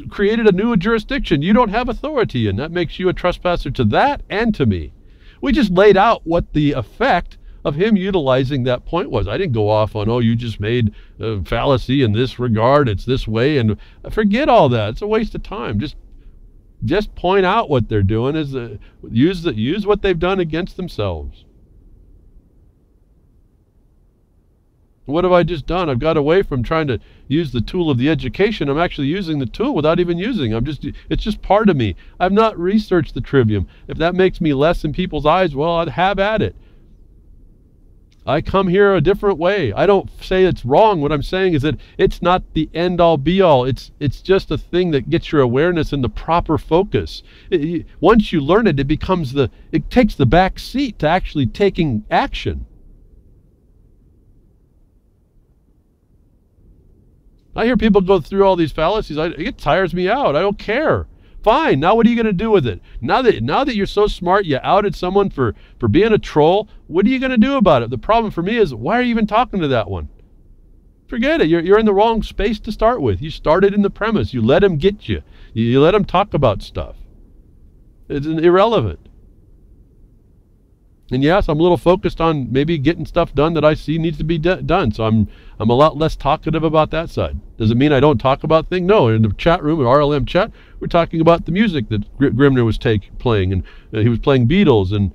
created a new jurisdiction you don't have authority in. That makes you a trespasser to that and to me. We just laid out what the effect of him utilizing that point was. I didn't go off on, oh, you just made a fallacy in this regard, it's this way, and forget all that. It's a waste of time. Just point out what they're doing, is use what they've done against themselves. What have I just done? I've got away from trying to use the tool of the education. I'm actually using the tool without even using. It's just part of me. I've not researched the trivium. If that makes me less in people's eyes, well, I'd have at it. I come here a different way. I don't say it's wrong. What I'm saying is that it's not the end-all be-all. It's just a thing that gets your awareness in the proper focus. Once you learn it, it takes the back seat to actually taking action. I hear people go through all these fallacies. It tires me out. I don't care. Fine. Now what are you going to do with it? Now that you're so smart, you outed someone for being a troll, what are you going to do about it? The problem for me is, why are you even talking to that one? Forget it. You're in the wrong space to start with. You started in the premise. You let him get you. You let him talk about stuff. It's irrelevant. And yes, I'm a little focused on maybe getting stuff done that I see needs to be done. So I'm a lot less talkative about that side. Does it mean I don't talk about things? No. In the chat room, at RLM chat, we're talking about the music that Grimner was playing, and he was playing Beatles, and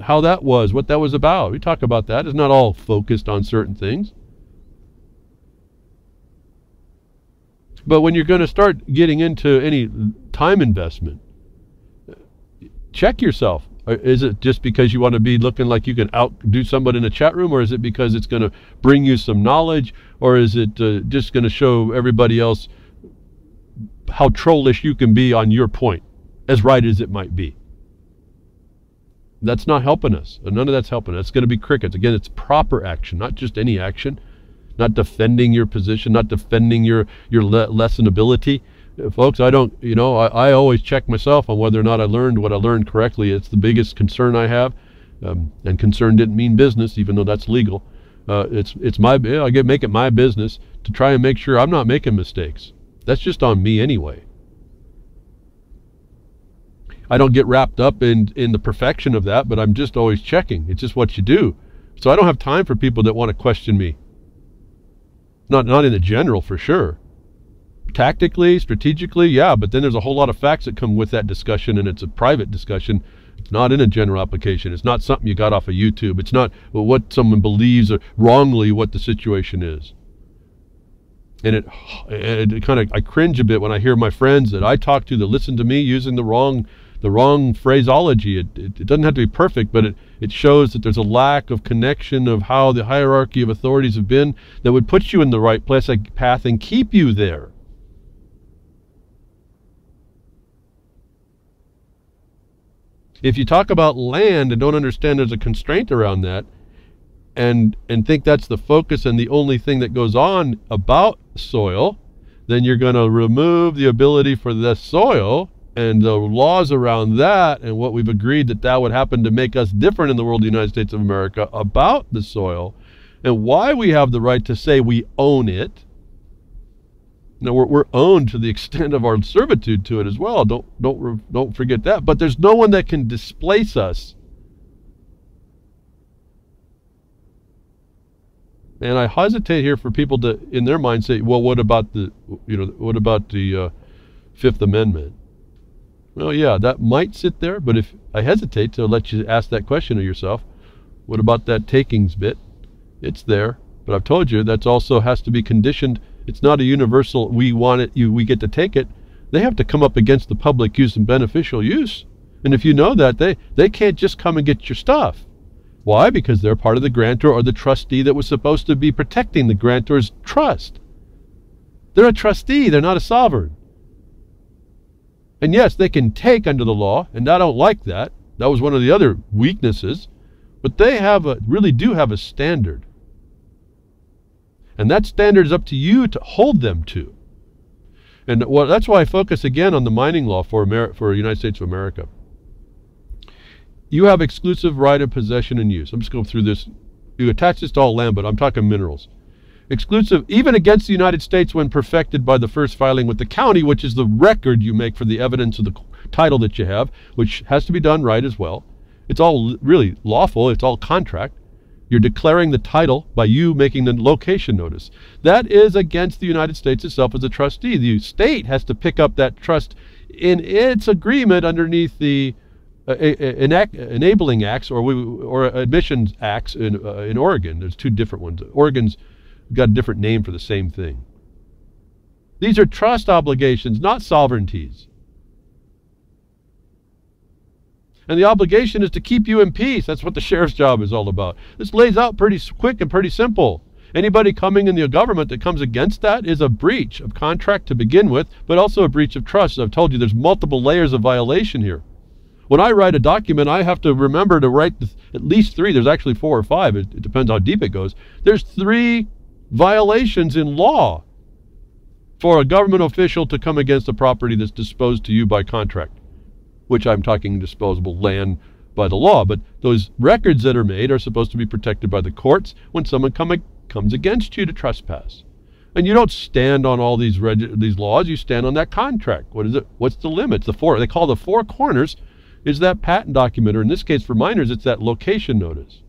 how that was, what that was about. We talk about that. It's not all focused on certain things. But when you're going to start getting into any time investment, check yourself. Is it just because you want to be looking like you can outdo somebody in a chat room, or is it because it's going to bring you some knowledge, or is it just going to show everybody else how trollish you can be on your point, as right as it might be? That's not helping us. None of that's helping us. It's going to be crickets. Again, it's proper action, not just any action, not defending your position, not defending your lesson ability. Folks, I always check myself on whether or not I learned what I learned correctly. It's the biggest concern I have, and concern didn't mean business, even though that's legal. I make it my business to try and make sure I'm not making mistakes. That's just on me anyway. I don't get wrapped up in the perfection of that, but I'm just always checking. It's just what you do. So I don't have time for people that want to question me. Not in the general, for sure. Tactically, strategically, yeah, but then there's a whole lot of facts that come with that discussion, and it's a private discussion. It's not in a general application. It's not something you got off of YouTube. It's not what someone believes or wrongly what the situation is. And it kind of, I cringe a bit when I hear my friends that I talk to that listen to me using the wrong phraseology. It doesn't have to be perfect, but it shows that there's a lack of connection of how the hierarchy of authorities have been that would put you in the right path and keep you there. If you talk about land and don't understand there's a constraint around that, and think that's the focus and the only thing that goes on about soil, then you're going to remove the ability for the soil and the laws around that, and what we've agreed that would happen to make us different in the world of the United States of America about the soil, and why we have the right to say we own it. Now, we're owned to the extent of our servitude to it as well. Don't forget that. But there's no one that can displace us. And I hesitate here for people to, in their mind, say, "Well, what about the Fifth Amendment?" Well, yeah, that might sit there. But if I hesitate to let you ask that question of yourself, what about that takings bit? It's there, but I've told you that's also has to be conditioned. It's not a universal, we want it, we get to take it. They have to come up against the public use and beneficial use. And if you know that, they can't just come and get your stuff. Why? Because they're part of the grantor or the trustee that was supposed to be protecting the grantor's trust. They're a trustee, they're not a sovereign. And yes, they can take under the law, and I don't like that. That was one of the other weaknesses. But they really do have a standard. And that standard is up to you to hold them to. And that's why I focus again on the mining law for the United States of America. You have exclusive right of possession and use. I'm just going through this. You attach this to all land, but I'm talking minerals. Exclusive, even against the United States when perfected by the first filing with the county, which is the record you make for the evidence of the title that you have, which has to be done right as well. It's all really lawful. It's all contract. You're declaring the title by you making the location notice. That is against the United States itself as a trustee. The state has to pick up that trust in its agreement underneath the enabling acts or admissions acts in Oregon. There's two different ones. Oregon's got a different name for the same thing. These are trust obligations, not sovereignties. And the obligation is to keep you in peace. That's what the sheriff's job is all about. This lays out pretty quick and pretty simple. Anybody coming in the government that comes against that is a breach of contract to begin with, but also a breach of trust. I've told you there's multiple layers of violation here. When I write a document, I have to remember to write at least 3. There's actually 4 or 5. It depends how deep it goes. There's 3 violations in law for a government official to come against a property that's disposed to you by contract, which I'm talking disposable land by the law. But those records that are made are supposed to be protected by the courts when someone comes against you to trespass. And you don't stand on all these laws. You stand on that contract. What is it? What's the limits? They call the 4 corners is that patent document, or in this case for miners, it's that location notice.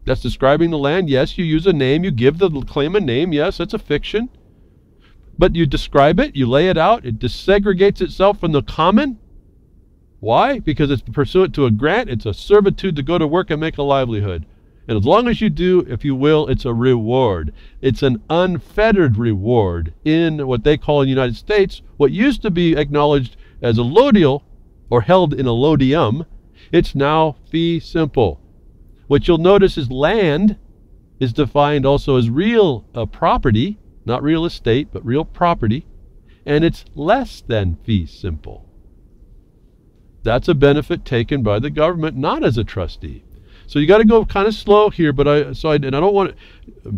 That's describing the land. Yes, you use a name. You give the claim a name. Yes, it's a fiction. But you describe it. You lay it out. It desegregates itself from the common. Why? Because it's pursuant to a grant. It's a servitude to go to work and make a livelihood. And as long as you do, if you will, it's a reward. It's an unfettered reward in what they call in the United States, what used to be acknowledged as a lodial, or held in a lodium. It's now fee simple. What you'll notice is land is defined also as real property, not real estate, but real property, and it's less than fee simple. That's a benefit taken by the government, not as a trustee. So you got to go kind of slow here, but I don't want to,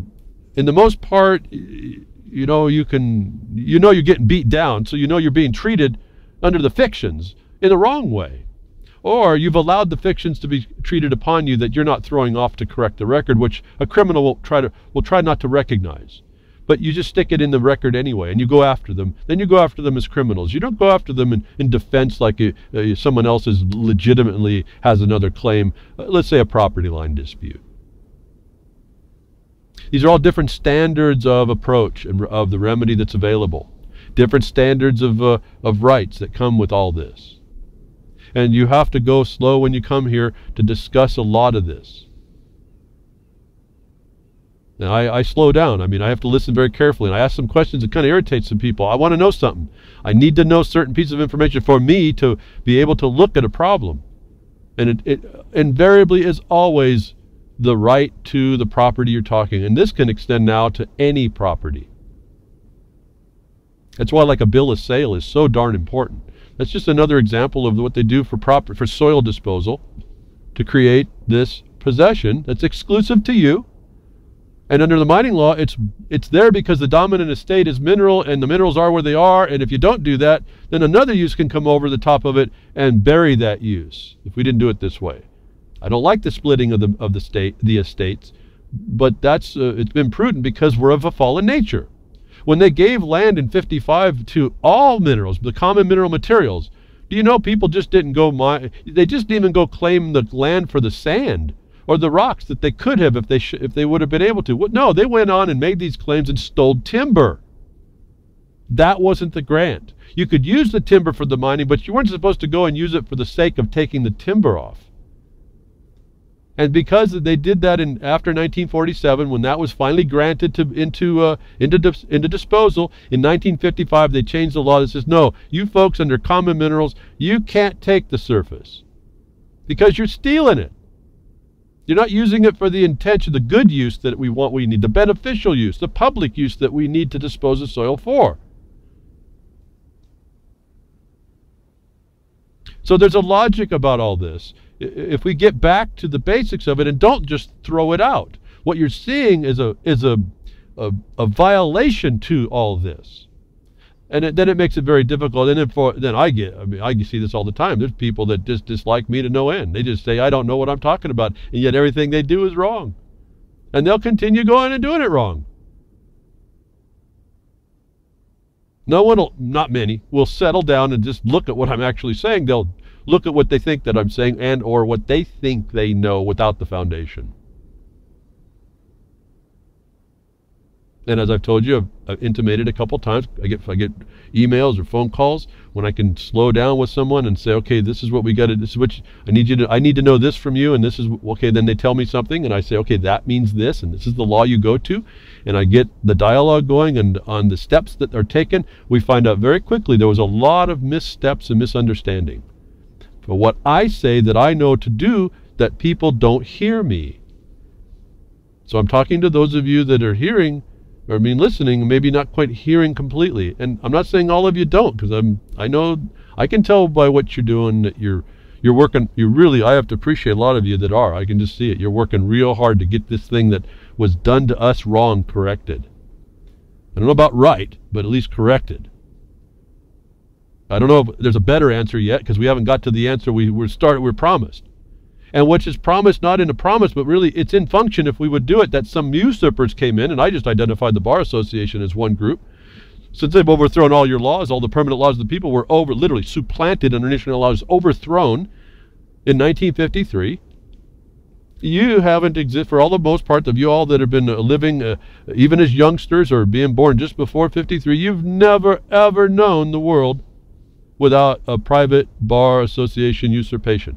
in the most part, you're getting beat down, so you're being treated under the fictions in the wrong way. Or you've allowed the fictions to be treated upon you that you're not throwing off to correct the record, which a criminal will try not to recognize. But you just stick it in the record anyway, and you go after them. Then you go after them as criminals. You don't go after them in defense like someone else is legitimately has another claim, let's say a property line dispute. These are all different standards of approach and of the remedy that's available. Different standards of rights that come with all this. And you have to go slow when you come here to discuss a lot of this. Now, I slow down. I have to listen very carefully, and I ask some questions that kind of irritate some people. I want to know something. I need to know certain pieces of information for me to be able to look at a problem. And it invariably is always the right to the property you're talking. And this can extend now to any property. That's why like a bill of sale is so darn important. That's just another example of what they do for soil disposal to create this possession that's exclusive to you. And under the mining law, it's there because the dominant estate is mineral and the minerals are where they are. And if you don't do that, then another use can come over the top of it and bury that use if we didn't do it this way. I don't like the splitting of the estates, but that's it's been prudent because we're of a fallen nature. When they gave land in 55 to all minerals, the common mineral materials, do you know people just didn't go mine? They just didn't even go claim the land for the sand or the rocks that they could have if they would have been able to. No, they went on and made these claims and stole timber. That wasn't the grant. You could use the timber for the mining, but you weren't supposed to go and use it for the sake of taking the timber off. And because they did that after 1947, when that was finally granted into disposal, in 1955 they changed the law that says, no, you folks under common minerals, you can't take the surface because you're stealing it. You're not using it for the intention, the good use that we need, the beneficial use, the public use that we need to dispose of soil for. So there's a logic about all this. If we get back to the basics of it and don't just throw it out, what you're seeing is a a violation to all this. And then it makes it very difficult. And then I see this all the time. There's people that just dislike me to no end. They just say, I don't know what I'm talking about. And yet everything they do is wrong. And they'll continue going and doing it wrong. No one not many, will settle down and just look at what I'm actually saying. They'll look at what they think that I'm saying and or what they think they know without the foundation. And as I've told you, I've intimated a couple times. I get emails or phone calls when I can slow down with someone and say, okay, this is what we got to. This is what I need to know this from you, and this is okay. Then they tell me something, and I say, okay, that means this, and this is the law you go to, and I get the dialogue going, and on the steps that are taken, we find out very quickly there was a lot of missteps and misunderstanding. For what I say that I know to do, that people don't hear me. So I'm talking to those of you that are hearing. Listening, maybe not quite hearing completely. And I'm not saying all of you don't, because I know I can tell by what you're doing that you're working. I have to appreciate a lot of you that are. I can just see it. You're working real hard to get this thing that was done to us wrong corrected. I don't know about right, but at least corrected. I don't know if there's a better answer yet, because we haven't got to the answer we're promised. And which is promised not in a promise, but really it's in function if we would do it, that some usurpers came in, and I just identified the Bar Association as one group. Since they've overthrown all your laws, all the permanent laws of the people were literally supplanted under national laws, overthrown in 1953. You haven't existed, for all the most part of you all that have been living, even as youngsters or being born just before 53, you've never ever known the world without a private Bar Association usurpation.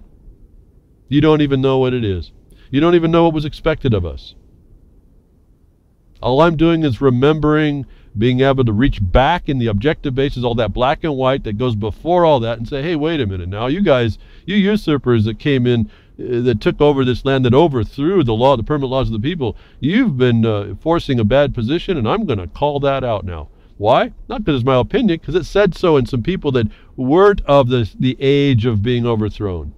You don't even know what it is. You don't even know what was expected of us. All I'm doing is remembering, being able to reach back in the objective basis, all that black and white that goes before all that, and say, hey, wait a minute now, you guys, you usurpers that came in, that took over this land, that overthrew the law, the permanent laws of the people, you've been forcing a bad position, and I'm going to call that out now. Why? Not because it's my opinion, because it said so in some people that weren't of the age of being overthrown.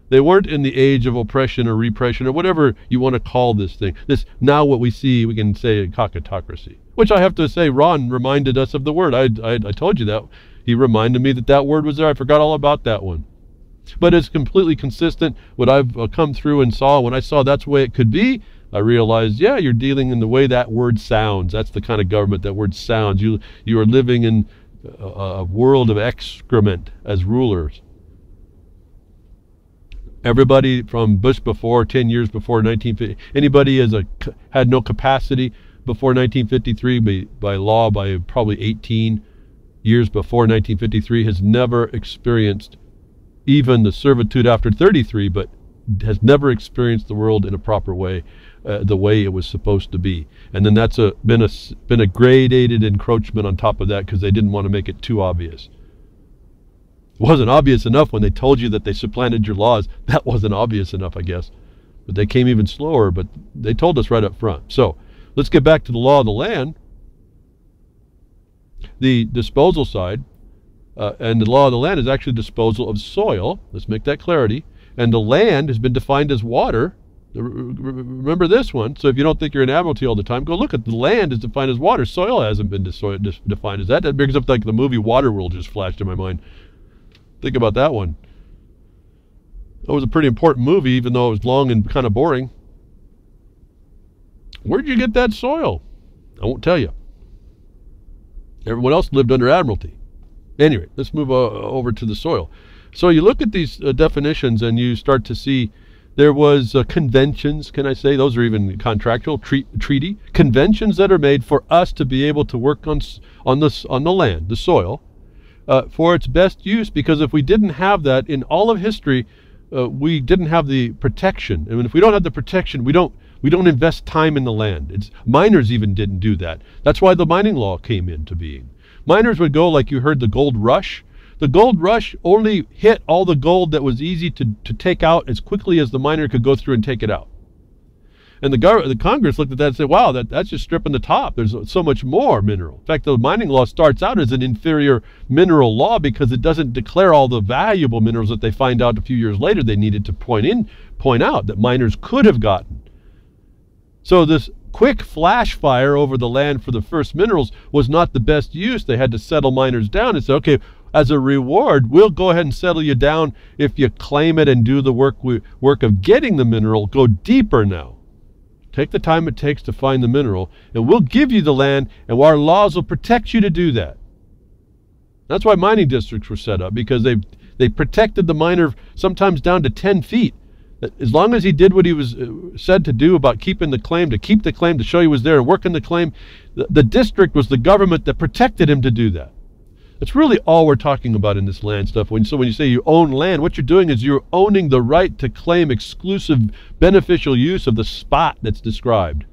They weren't in the age of oppression or repression or whatever you want to call this thing. This, now what we see, we can say cockatocracy. Which I have to say, Ron reminded us of the word. I told you that. He reminded me that word was there. I forgot all about that one. But it's completely consistent. What I've come through and saw, when I saw that's the way it could be, I realized, yeah, you're dealing in the way that word sounds. That's the kind of government that word sounds. You are living in a world of excrement as rulers. Everybody from Bush before, 10 years before 1950, anybody had no capacity before 1953 by law, by probably 18 years before 1953, has never experienced even the servitude after 33, but has never experienced the world in a proper way, the way it was supposed to be. And then that's been a gradated encroachment on top of that, because they didn't want to make it too obvious. It wasn't obvious enough when they told you that they supplanted your laws. That wasn't obvious enough, I guess. But they came even slower, but they told us right up front. So let's get back to the law of the land. The disposal side, and the law of the land is actually disposal of soil. Let's make that clarity. And the land has been defined as water. Remember this one. So if you don't think you're in Admiralty all the time, go look at the land is defined as water. Soil hasn't been defined as that. That brings up like the movie Waterworld just flashed in my mind. Think about that one. That was a pretty important movie, even though it was long and kind of boring. Where'd you get that soil? I won't tell you. Everyone else lived under Admiralty. Anyway, let's move over to the soil. So you look at these definitions and you start to see there was conventions, can I say? Those are even contractual, treaty. Conventions that are made for us to be able to work on the land, the soil, for its best use, because if we didn't have that in all of history, we didn't have the protection. And if we don't have the protection, we don't invest time in the land. Miners even didn't do that. That's why the mining law came into being. Miners would go, like you heard, the gold rush. The gold rush only hit all the gold that was easy to take out as quickly as the miner could go through and take it out. And the Congress looked at that and said, wow, that's just stripping the top. There's so much more mineral. In fact, the mining law starts out as an inferior mineral law because it doesn't declare all the valuable minerals that they find out a few years later they needed to point out that miners could have gotten. So this quick flash fire over the land for the first minerals was not the best use. They had to settle miners down and say, okay, as a reward, we'll go ahead and settle you down if you claim it and do the work of getting the mineral. Go deeper now. Take the time it takes to find the mineral, and we'll give you the land, and our laws will protect you to do that. That's why mining districts were set up, because they protected the miner sometimes down to 10 feet. As long as he did what he was said to do about keeping the claim, to keep the claim, to show he was there and working the claim, the district was the government that protected him to do that. That's really all we're talking about in this land stuff. So when you say you own land, what you're doing is you're owning the right to claim exclusive beneficial use of the spot that's described.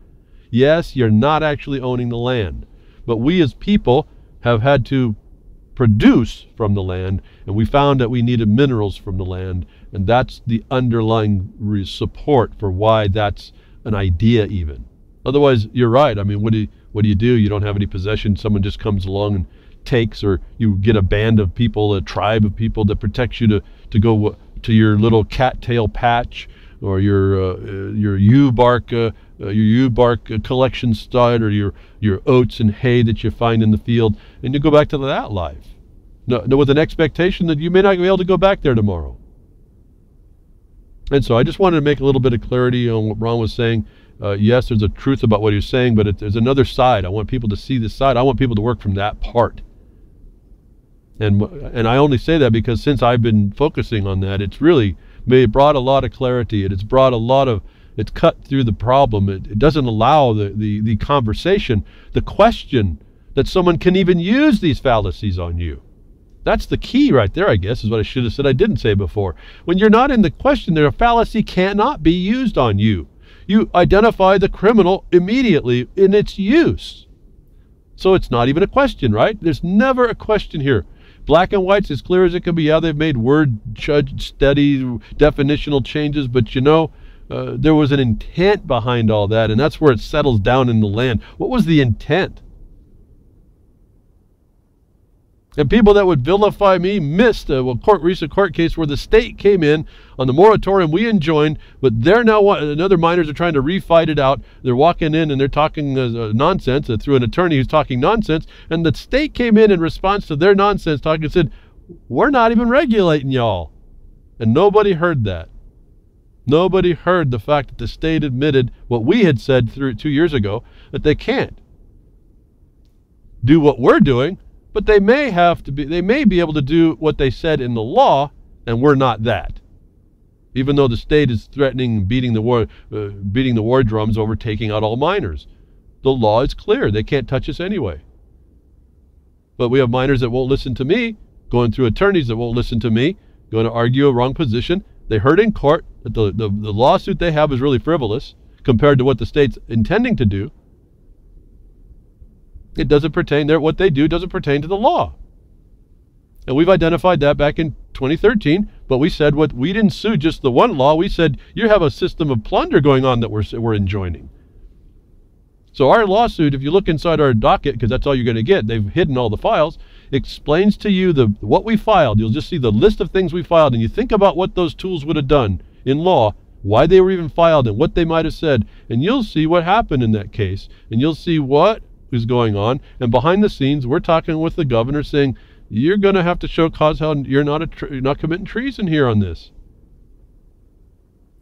Yes, you're not actually owning the land, but we as people have had to produce from the land, and we found that we needed minerals from the land, and that's the underlying support for why that's an idea even. Otherwise, you're right. I mean, what do you do? You don't have any possession. Someone just comes along and takes, or you get a band of people, a tribe of people that protects you to go to your little cattail patch, or your yew bark collection stud, or your oats and hay that you find in the field, and you go back to that life. No, with an expectation that you may not be able to go back there tomorrow. And so I just wanted to make a little bit of clarity on what Ron was saying. Yes, there's a truth about what he's saying, but there's another side. I want people to see this side. I want people to work from that part. And I only say that because since I've been focusing on that, it's really brought a lot of clarity. It's brought a lot of, it's cut through the problem. It doesn't allow the conversation, the question that someone can even use these fallacies on you. That's the key right there, I guess, is what I should have said I didn't say before. When you're not in the question, a fallacy cannot be used on you. You identify the criminal immediately in its use. So it's not even a question, right? There's never a question here. Black and white's as clear as it can be. Yeah, they've made word study, definitional changes, but there was an intent behind all that, and that's where it settles down in the land. What was the intent? And people that would vilify me missed a recent court case where the state came in on the moratorium we enjoined, but they're now, other miners are trying to refight it out. They're walking in and they're talking nonsense through an attorney who's talking nonsense, and the state came in response to their nonsense talking and said, we're not even regulating y'all. And nobody heard that. Nobody heard the fact that the state admitted what we had said 2 years ago, that they can't do what we're doing, but they may be able to do what they said in the law, and we're not that. Even though the state is threatening beating the war drums over taking out all miners. The law is clear. They can't touch us anyway. But we have miners that won't listen to me, going through attorneys that won't listen to me, going to argue a wrong position. They heard in court that the lawsuit they have is really frivolous compared to what the state's intending to do. It doesn't pertain there. What they do doesn't pertain to the law. And we've identified that back in 2013, but we said we didn't sue just the one law. We said you have a system of plunder going on that we're enjoining. So our lawsuit, if you look inside our docket, because that's all you're going to get, they've hidden all the files, explains to you what we filed. You'll just see the list of things we filed, and you think about what those tools would have done in law, why they were even filed, and what they might have said, and you'll see what happened in that case, and you'll see what is going on. And behind the scenes, we're talking with the governor saying, you're going to have to show cause how you're not committing treason here on this.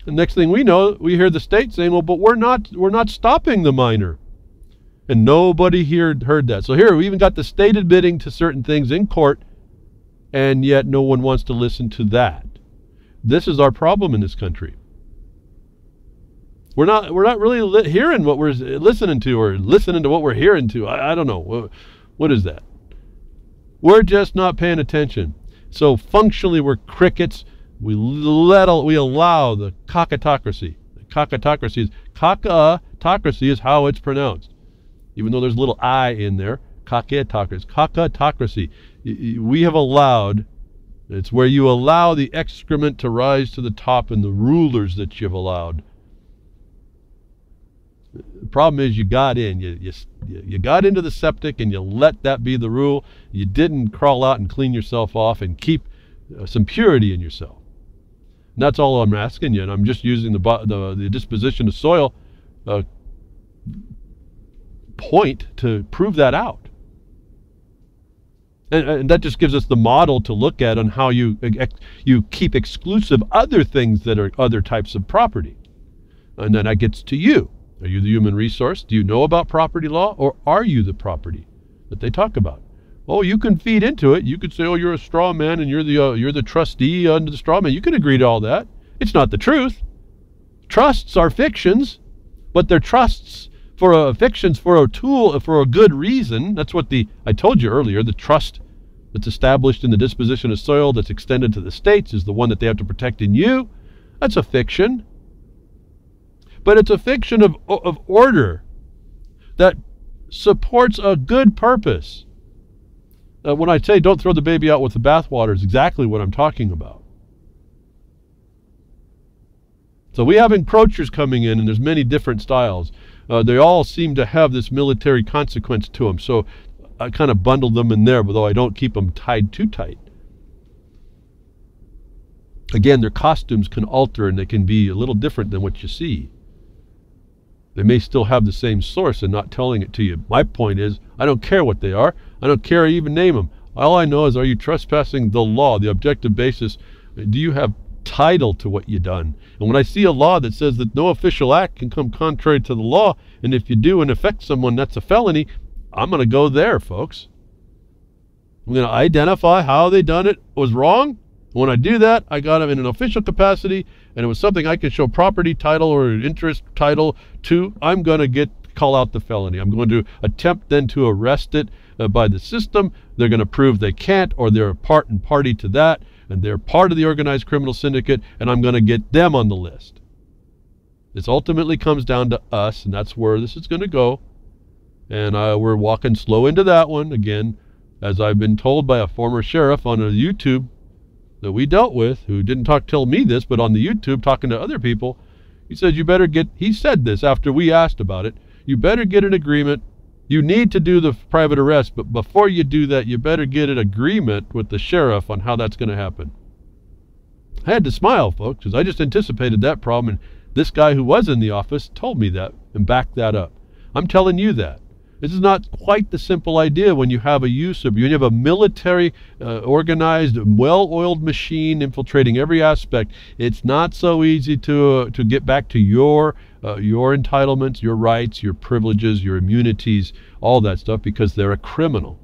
And next thing we know, we hear the state saying, well, but we're not stopping the miner. And nobody here heard that. So here we even got the state admitting to certain things in court, and yet no one wants to listen to that. This is our problem in this country. We're not really hearing what we're listening to, or listening to what we're hearing to. I don't know. What is that? We're just not paying attention. So functionally, we're crickets. We allow the cockatocracy. The cockatocracy is how it's pronounced, even though there's a little I in there. Cockatocracy. We have allowed. It's where you allow the excrement to rise to the top, and the rulers that you've allowed. The problem is you got in. You got into the septic and you let that be the rule. You didn't crawl out and clean yourself off and keep some purity in yourself. And that's all I'm asking you. And I'm just using the disposition of soil point to prove that out. And that just gives us the model to look at on how you keep exclusive other things that are other types of property. And then that gets to you. Are you the human resource? Do you know about property law, or are you the property that they talk about? Oh, you can feed into it. You could say, oh, you're a straw man and you're the trustee under the straw man. You can agree to all that. It's not the truth. Trusts are fictions, but they're trusts for fictions for a tool, for a good reason. That's what I told you earlier, the trust that's established in the disposition of soil that's extended to the states is the one that they have to protect in you. That's a fiction. But it's a fiction of order that supports a good purpose. When I say don't throw the baby out with the bathwater, is exactly what I'm talking about. So we have encroachers coming in, and there's many different styles. They all seem to have this military consequence to them. So I kind of bundled them in there, although I don't keep them tied too tight. Again, their costumes can alter, and they can be a little different than what you see. They may still have the same source and not telling it to you. My point is, I don't care what they are. I don't care I even name them. All I know is, are you trespassing the law, the objective basis? Do you have title to what you've done? And when I see a law that says that no official act can come contrary to the law, and if you do and affect someone, that's a felony, I'm going to go there, folks. I'm going to identify how they done it was wrong. When I do that, I got them in an official capacity, and it was something I could show property title or interest title to. I'm going to call out the felony. I'm going to attempt then to arrest it by the system. They're going to prove they can't, or they're a part and party to that, and they're part of the organized criminal syndicate, and I'm going to get them on the list. This ultimately comes down to us, and that's where this is going to go. And we're walking slow into that one. Again, as I've been told by a former sheriff on a YouTube that we dealt with, who didn't tell me this, but on the YouTube talking to other people, he said, he said this after we asked about it, you better get an agreement. You need to do the private arrest, but before you do that, you better get an agreement with the sheriff on how that's going to happen. I had to smile, folks, because I just anticipated that problem, and this guy who was in the office told me that and backed that up. I'm telling you that. This is not quite the simple idea when you have when you have a military, organized, well-oiled machine infiltrating every aspect. It's not so easy to get back to your entitlements, your rights, your privileges, your immunities, all that stuff, because they're a criminal.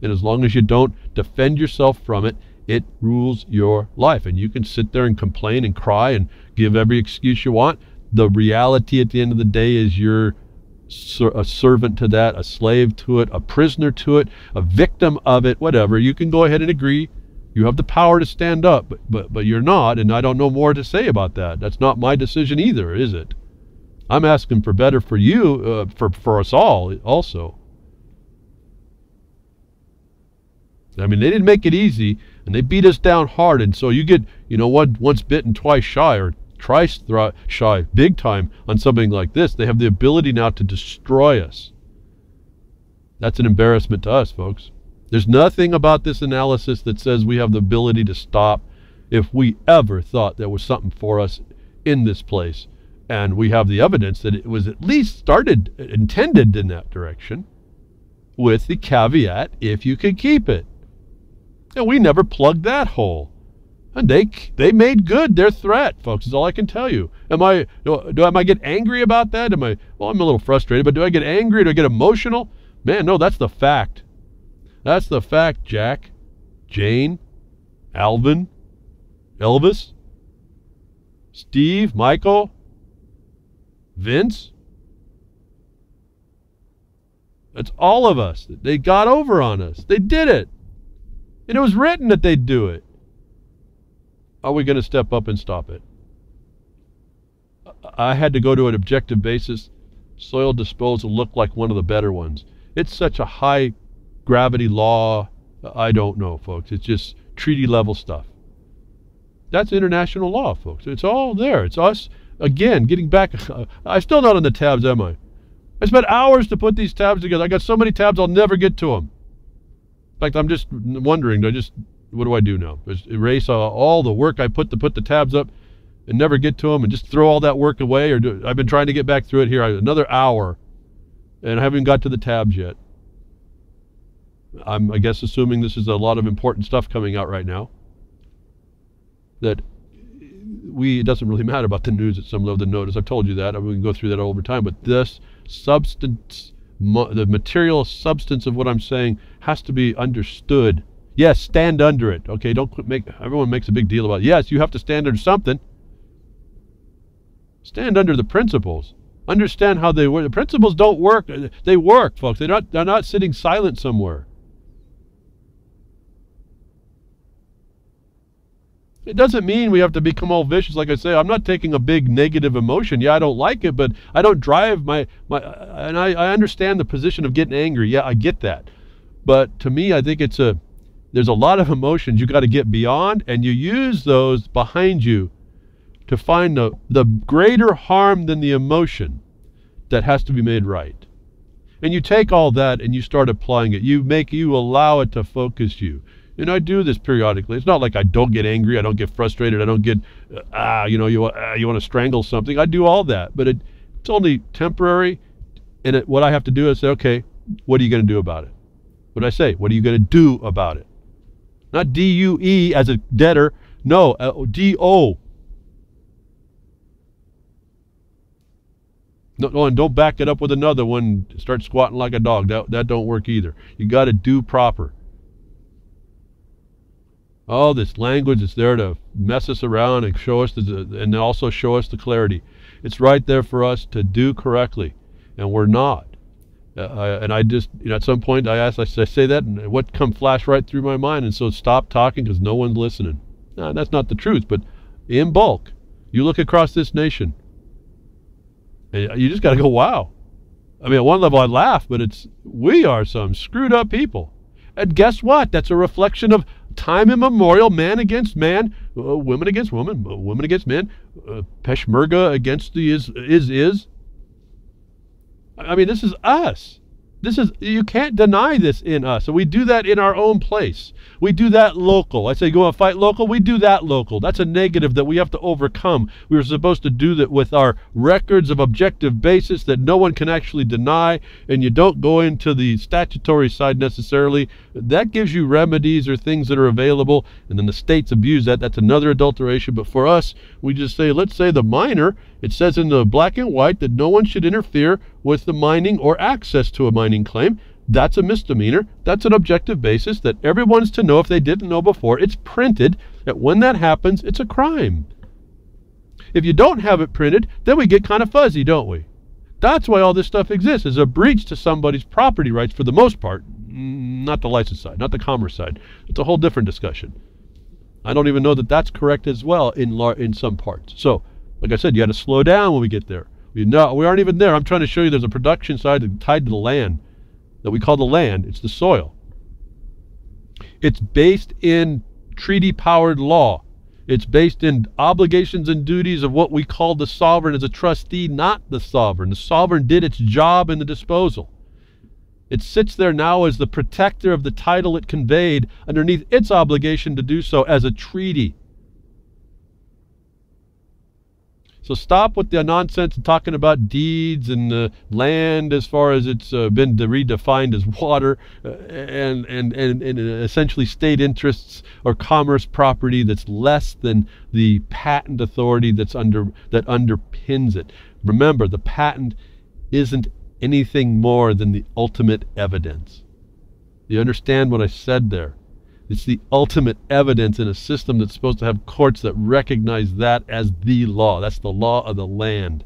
And as long as you don't defend yourself from it, it rules your life. And you can sit there and complain and cry and give every excuse you want. The reality at the end of the day is you're a servant to that, a slave to it, a prisoner to it, a victim of it, whatever. You can go ahead and agree. You have the power to stand up, but you're not, and I don't know more to say about that. That's not my decision either, is it? I'm asking for better for you, for us all also. I mean, they didn't make it easy, and they beat us down hard, and so you get, once bitten, twice shy, or thrice shy, big time on something like this. They have the ability now to destroy us. That's an embarrassment to us, folks. There's nothing about this analysis that says we have the ability to stop if we ever thought there was something for us in this place. And we have the evidence that it was at least intended in that direction, with the caveat, if you can keep it. And we never plugged that hole. And they made good their threat, folks, is all I can tell you. Am I get angry about that? I'm a little frustrated, but do I get angry? Do I get emotional? Man, no, that's the fact. That's the fact, Jack, Jane, Alvin, Elvis, Steve, Michael, Vince. That's all of us. They got over on us. They did it. And it was written that they'd do it. Are we going to step up and stop it? I had to go to an objective basis. Soil disposal looked like one of the better ones. It's such a high gravity law. I don't know, folks. It's just treaty level stuff. That's international law, folks. It's all there. It's us, again, getting back. I'm still not on the tabs, am I? I spent hours to put these tabs together. I got so many tabs I'll never get to them. In fact, I'm just wondering, what do I do now? Just erase all the work I put to put the tabs up? and never get to them and just throw all that work away? Or I've been trying to get back through it here another hour, and I haven't got to the tabs yet. I guess assuming this is a lot of important stuff coming out right now, that it doesn't really matter about the news at some level, the notice. I've told you that. We can go through that over time. But this substance, the material substance of what I'm saying has to be understood. Yes, stand under it. Okay, everyone makes a big deal about it. Yes, you have to stand under something. Stand under the principles. Understand how they work. The principles don't work. They work, folks. They're not sitting silent somewhere. It doesn't mean we have to become all vicious. Like I say, I'm not taking a big negative emotion. Yeah, I don't like it, but I don't drive and I understand the position of getting angry. Yeah, I get that. But to me, I think there's a lot of emotions you got to get beyond, and you use those behind you to find the greater harm than the emotion that has to be made right. And you take all that and you start applying it. You allow it to focus you. And I do this periodically. It's not like I don't get angry, I don't get frustrated, I don't get, you want to strangle something. I do all that, but it's only temporary. And what I have to do is say, okay, what are you going to do about it? What I say? What are you going to do about it? Not D-U-E as a debtor. No, D-O. No, and don't back it up with another one. Start squatting like a dog. That don't work either. You got to do proper. Oh, this language is there to mess us around and show us, and also show us the clarity. It's right there for us to do correctly, and we're not. And I just, at some point I say that, and what flash right through my mind, and so stop talking because no one's listening. No, that's not the truth, but in bulk, you look across this nation, and you just got to go, wow. I mean, at one level I laugh, but we are some screwed up people. And guess what? That's a reflection of time immemorial, man against man, women against women, women against men, Peshmerga against the is. I mean, this is us. You can't deny this in us. And we do that in our own place. We do that local. I say go and fight local. We do that local. That's a negative that we have to overcome. We were supposed to do that with our records of objective basis that no one can actually deny, and you don't go into the statutory side necessarily. That gives you remedies or things that are available, and then the states abuse that. That's another adulteration. But for us, we just say, let's say the miner, it says in the black and white that no one should interfere with the mining or access to a mining claim. That's a misdemeanor. That's an objective basis that everyone's to know if they didn't know before. It's printed that when that happens, it's a crime. If you don't have it printed, then we get kind of fuzzy, don't we? That's why all this stuff exists, is a breach to somebody's property rights for the most part. Not the license side, not the commerce side. It's a whole different discussion. I don't even know that that's correct as well in some parts. So, like I said, you got to slow down when we get there. We aren't even there. I'm trying to show you there's a production side tied to the land that we call the land. It's the soil. It's based in treaty-powered law. It's based in obligations and duties of what we call the sovereign as a trustee, not the sovereign. The sovereign did its job in the disposal. It sits there now as the protector of the title it conveyed underneath its obligation to do so as a treaty. So stop with the nonsense and talking about deeds and land as far as it's been redefined as water and essentially state interests or commerce property that's less than the patent authority that underpins it. Remember, the patent isn't anything more than the ultimate evidence. You understand what I said there? It's the ultimate evidence in a system that's supposed to have courts that recognize that as the law. That's the law of the land.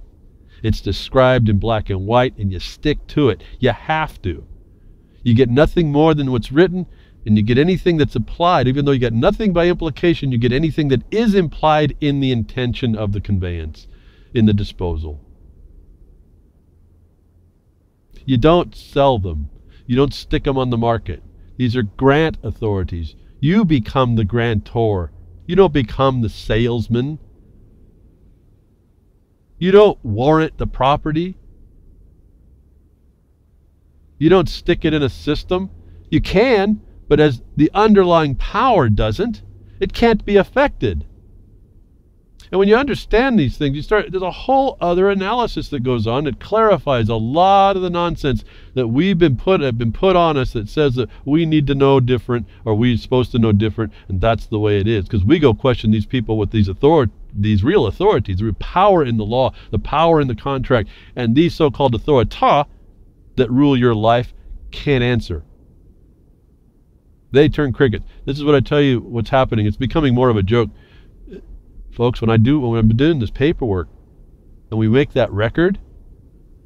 It's described in black and white, and you stick to it. You have to. You get nothing more than what's written, and you get anything that's applied. Even though you get nothing by implication, you get anything that is implied in the intention of the conveyance, in the disposal. You don't sell them. You don't stick them on the market. These are grant authorities. You become the grantor. You don't become the salesman. You don't warrant the property. You don't stick it in a system. You can, but as the underlying power doesn't, it can't be affected. And when you understand these things, there's a whole other analysis that goes on that clarifies a lot of the nonsense that have been put on us, that says that we need to know different, or we're supposed to know different, and that's the way it is. Because we go question these people with these real authorities, the power in the law, the power in the contract, and these so-called authorita that rule your life can't answer. They turn crickets. This is what I tell you what's happening. It's becoming more of a joke. Folks, when I've been doing this paperwork and we make that record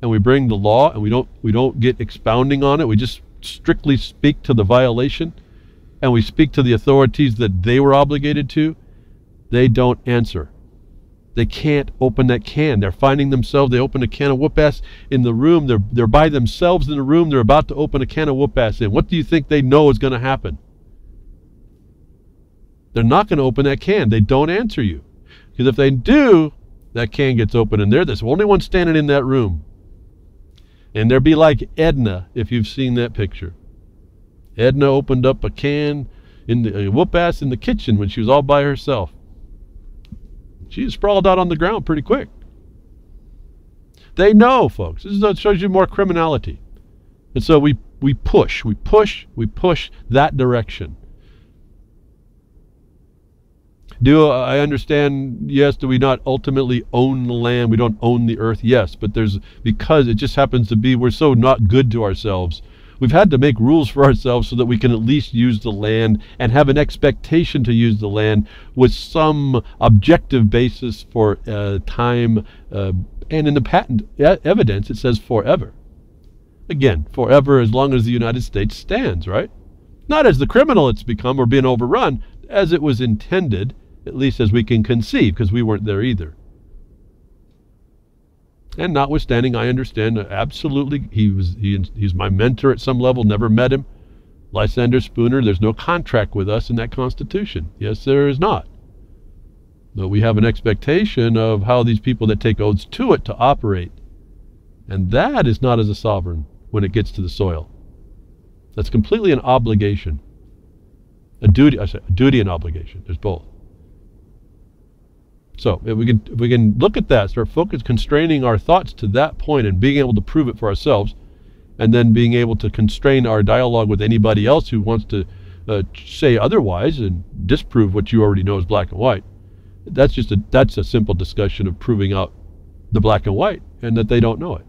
and we bring the law and we don't get expounding on it, we just strictly speak to the violation and we speak to the authorities that they were obligated to, they don't answer. They can't open that can. They're finding themselves, they open a can of whoop-ass in the room, they're by themselves in the room, they're about to open a can of whoop-ass in. What do you think they know is going to happen? They're not going to open that can. They don't answer you. Because if they do, that can gets open and they're the only one standing in that room. And they'll be like Edna, if you've seen that picture. Edna opened up a can in the whoop-ass in the kitchen when she was all by herself. She sprawled out on the ground pretty quick. They know, folks. This shows you more criminality. And so we push that direction. Do I understand, yes, do we not ultimately own the land? We don't own the earth, yes, but because it just happens to be we're so not good to ourselves. We've had to make rules for ourselves so that we can at least use the land and have an expectation to use the land with some objective basis for time. And in the patent evidence, it says forever. Again, forever as long as the United States stands, right? Not as the criminal it's become or being overrun, as it was intended, at least as we can conceive, because we weren't there either. And notwithstanding, I understand absolutely, he's my mentor at some level, never met him. Lysander Spooner, there's no contract with us in that Constitution. Yes, there is not. But we have an expectation of how these people that take oaths to it to operate. And that is not as a sovereign when it gets to the soil. That's completely an obligation. A duty and obligation. There's both. So if we can look at that, start constraining our thoughts to that point and being able to prove it for ourselves, and then being able to constrain our dialogue with anybody else who wants to say otherwise and disprove what you already know is black and white. That's a simple discussion of proving out the black and white and that they don't know it,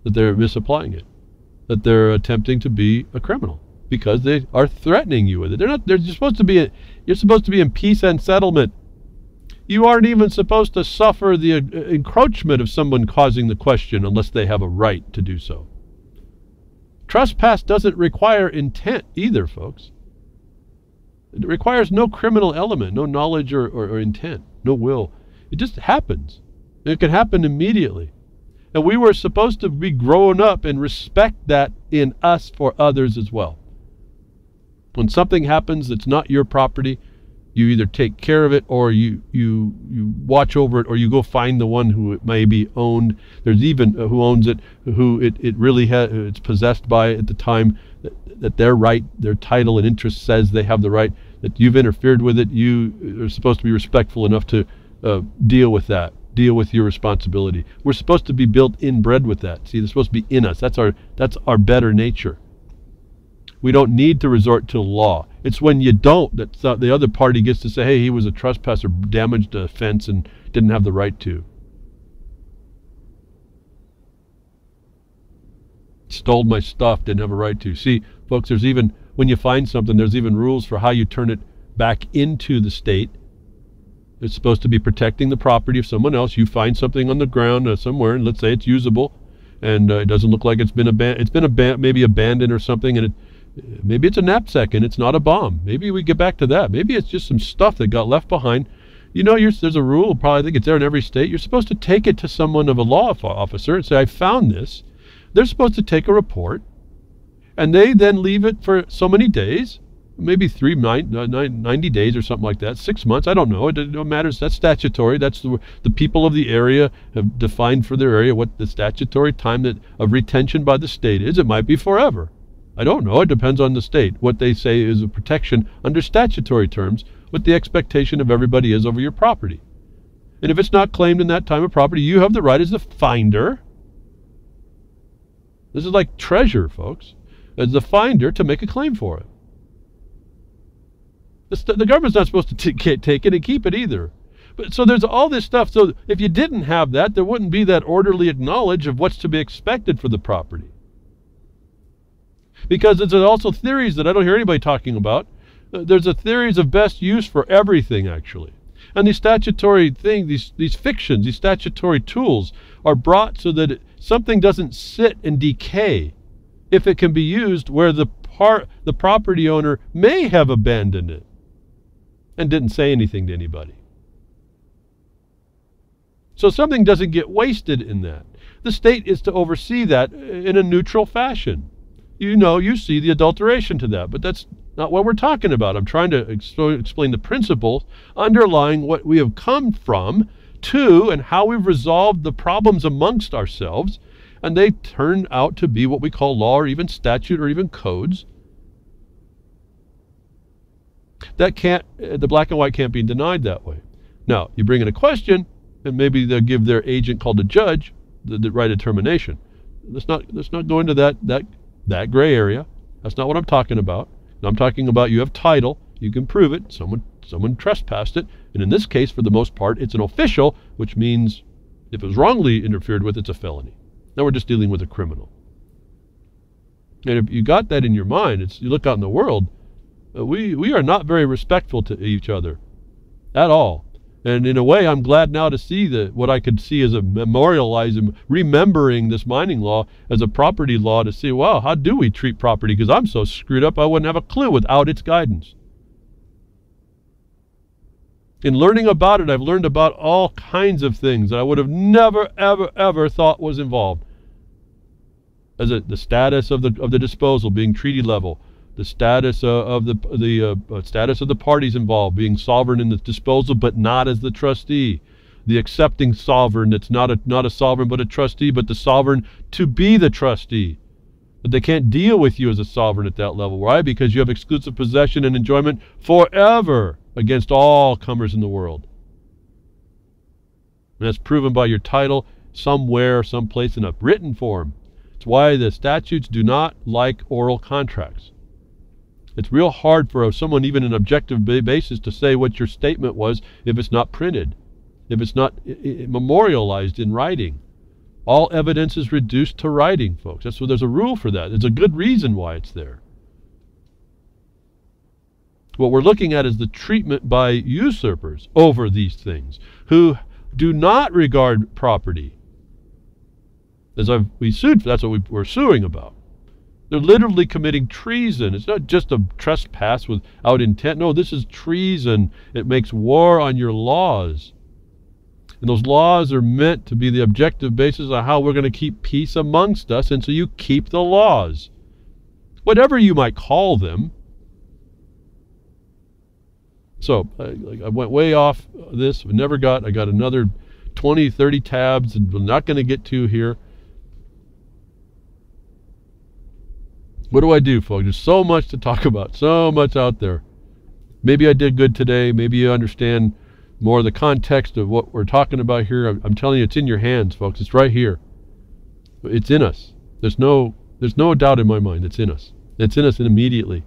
that they're misapplying it, that they're attempting to be a criminal because they are threatening you with it. You're supposed to be in peace and settlement. You aren't even supposed to suffer the encroachment of someone causing the question unless they have a right to do so. Trespass doesn't require intent either, folks. It requires no criminal element, no knowledge or intent, no will. It just happens. It can happen immediately. And we were supposed to be grown up and respect that in us for others as well. When something happens that's not your property, you either take care of it or you watch over it, or you go find the one who it may be owned. There's even who owns it, who it really it's possessed by at the time that their right, their title and interest says they have the right, that you've interfered with it. You are supposed to be respectful enough to deal with that, deal with your responsibility. We're supposed to be built inbred with that. See, they're supposed to be in us. That's our better nature. We don't need to resort to law. It's when you don't that the other party gets to say, hey, he was a trespasser, damaged a fence and didn't have the right to. Stole my stuff, didn't have a right to. See, folks, when you find something, there's even rules for how you turn it back into the state. It's supposed to be protecting the property of someone else. You find something on the ground somewhere, and let's say it's usable, and it doesn't look like it's been maybe abandoned or something, and maybe it's a knapsack and it's not a bomb. Maybe we get back to that. Maybe it's just some stuff that got left behind. You know, there's a rule, probably I think it's there in every state. You're supposed to take it to someone of a law officer and say, I found this. They're supposed to take a report, and they then leave it for so many days, maybe 90 days or something like that, 6 months. I don't know. It matters. That's statutory. That's the people of the area have defined for their area what the statutory time of retention by the state is. It might be forever. I don't know. It depends on the state. What they say is a protection under statutory terms what the expectation of everybody is over your property. And if it's not claimed in that time of property, you have the right as the finder. This is like treasure, folks. As the finder to make a claim for it. The government's not supposed to take it and keep it either. But so there's all this stuff. So if you didn't have that, there wouldn't be that orderly knowledge of what's to be expected for the property. Because there's also theories that I don't hear anybody talking about. There's a theories of best use for everything, actually. And these statutory things, these fictions, these statutory tools are brought so that something doesn't sit and decay if it can be used where the property owner may have abandoned it and didn't say anything to anybody. So something doesn't get wasted in that. The state is to oversee that in a neutral fashion. You see the adulteration to that, but that's not what we're talking about. I'm trying to explain the principles underlying what we have come from to and how we've resolved the problems amongst ourselves, and they turn out to be what we call law or even statute or even codes. That the black and white can't be denied that way. Now, you bring in a question, and maybe they'll give their agent called a judge the right of termination. Let's not go into that gray area. That's not what I'm talking about. I'm talking about you have title, you can prove it, someone trespassed it, and in this case, for the most part, it's an official, which means if it was wrongly interfered with, it's a felony. Now we're just dealing with a criminal. And if you got that in your mind, you look out in the world, we are not very respectful to each other at all. And in a way, I'm glad now to see what I could see as a memorializing, remembering this mining law as a property law to see, wow, how do we treat property? Because I'm so screwed up, I wouldn't have a clue without its guidance. In learning about it, I've learned about all kinds of things that I would have never, ever, ever thought was involved. As the status of the disposal being treaty level, the status of the status of the parties involved being sovereign in the disposal, but not as the trustee. The accepting sovereign that's not a sovereign but a trustee, but the sovereign to be the trustee. But they can't deal with you as a sovereign at that level. Why? Because you have exclusive possession and enjoyment forever against all comers in the world. And that's proven by your title somewhere, someplace in a written form. It's why the statutes do not like oral contracts. It's real hard for someone, even an objective basis, to say what your statement was if it's not printed, if it's not memorialized in writing. All evidence is reduced to writing, folks. There's a rule for that. There's a good reason why it's there. What we're looking at is the treatment by usurpers over these things, who do not regard property. We sued for, that's what we're suing about. They're literally committing treason. It's not just a trespass without intent. No, this is treason. It makes war on your laws. And those laws are meant to be the objective basis of how we're going to keep peace amongst us, and so you keep the laws. Whatever you might call them. So, I went way off this. I got another 20, 30 tabs, and we're not going to get to here. What do I do, folks? There's so much to talk about, so much out there. Maybe I did good today. Maybe you understand more of the context of what we're talking about here. I'm telling you, it's in your hands, folks. It's right here. It's in us. There's no doubt in my mind. It's in us. It's in us immediately.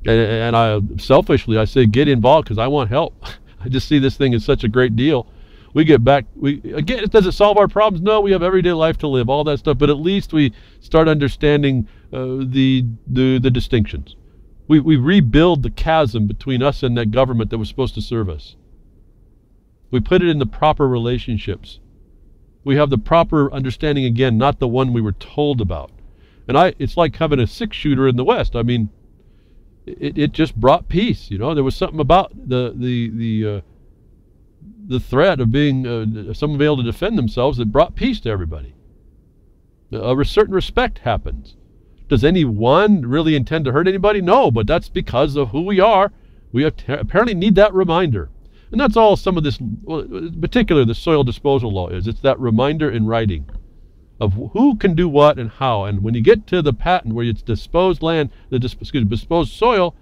And I selfishly, I say get involved because I want help. I just see this thing as such a great deal. We get back, again, does it solve our problems? No, we have everyday life to live, all that stuff, but at least we start understanding the distinctions. We rebuild the chasm between us and that government that was supposed to serve us. We put it in the proper relationships. We have the proper understanding again, not the one we were told about. And it's like having a 6-shooter in the West. I mean, it just brought peace. There was something about the threat of being someone able to defend themselves that brought peace to everybody. A certain respect happens. Does anyone really intend to hurt anybody? No, but that's because of who we are. We apparently need that reminder. And that's all some of this, in particular the soil disposal law is. It's that reminder in writing of who can do what and how. And when you get to the patent where it's disposed land, disposed soil,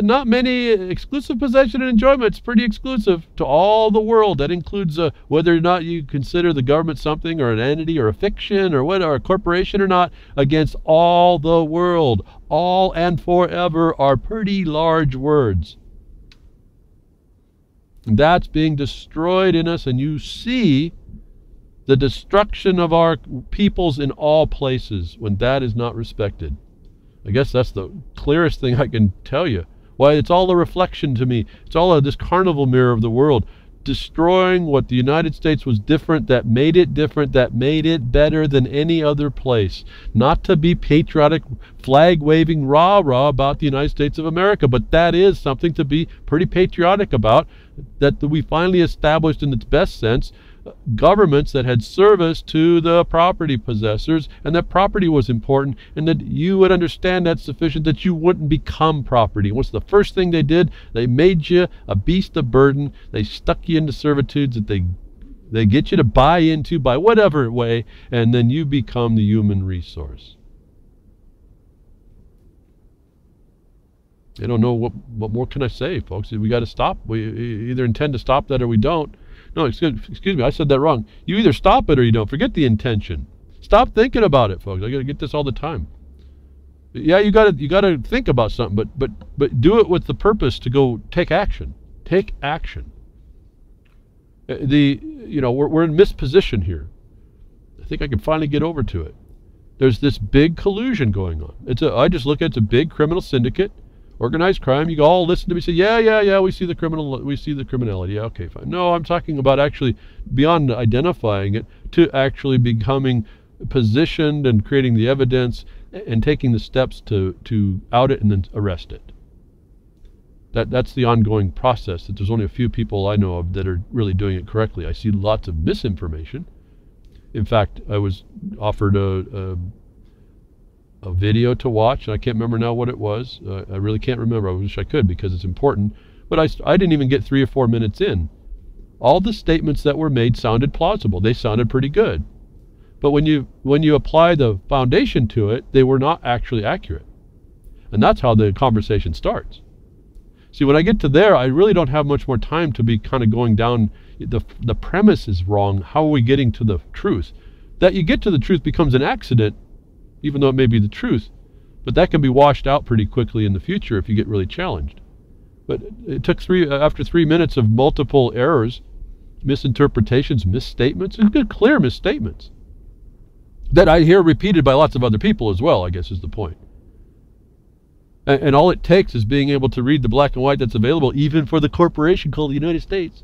not many exclusive possession and enjoyment. It's pretty exclusive to all the world. That includes whether or not you consider the government something or an entity or a fiction or what, or a corporation or not, against all the world. All and forever are pretty large words. That's being destroyed in us, and you see the destruction of our peoples in all places when that is not respected. I guess that's the clearest thing I can tell you. Why, it's all a reflection to me. It's all this carnival mirror of the world, destroying what the United States was different, that made it different, that made it better than any other place. Not to be patriotic, flag-waving rah-rah about the United States of America, but that is something to be pretty patriotic about, that we finally established in its best sense governments that had service to the property possessors, and that property was important, and that you would understand that sufficient that you wouldn't become property. What's the first thing they did? They made you a beast of burden. They stuck you into servitudes that they get you to buy into by whatever way, and then you become the human resource. I don't know what more can I say, folks. We got to stop. We either intend to stop that or we don't. No, excuse me, I said that wrong. You either stop it or you don't. Forget the intention. Stop thinking about it, folks. I got to get this all the time. Yeah, you got to think about something, but do it with the purpose to go take action. Take action. We're in misposition here. I think I can finally get over to it. There's this big collusion going on. I just look at it's a big criminal syndicate. Organized crime. You all listen to me, say, yeah, we see the criminality. Yeah, okay, fine. No, I'm talking about actually beyond identifying it to actually becoming positioned and creating the evidence and taking the steps to out it and then arrest it. That's the ongoing process. That there's only a few people I know of that are really doing it correctly. I see lots of misinformation. In fact, I was offered a video to watch, and I can't remember now what it was. I really can't remember. I wish I could because it's important. But I didn't even get 3 or 4 minutes in. All the statements that were made sounded plausible. They sounded pretty good. But when you apply the foundation to it, they were not actually accurate. And that's how the conversation starts. See, when I get to there, I really don't have much more time to be kind of going down. The premise is wrong. How are we getting to the truth? That you get to the truth becomes an accident, even though it may be the truth, but that can be washed out pretty quickly in the future if you get really challenged. But it took after 3 minutes of multiple errors, misinterpretations, misstatements, and good, clear misstatements that I hear repeated by lots of other people as well, I guess is the point. And all it takes is being able to read the black and white that's available, even for the corporation called the United States,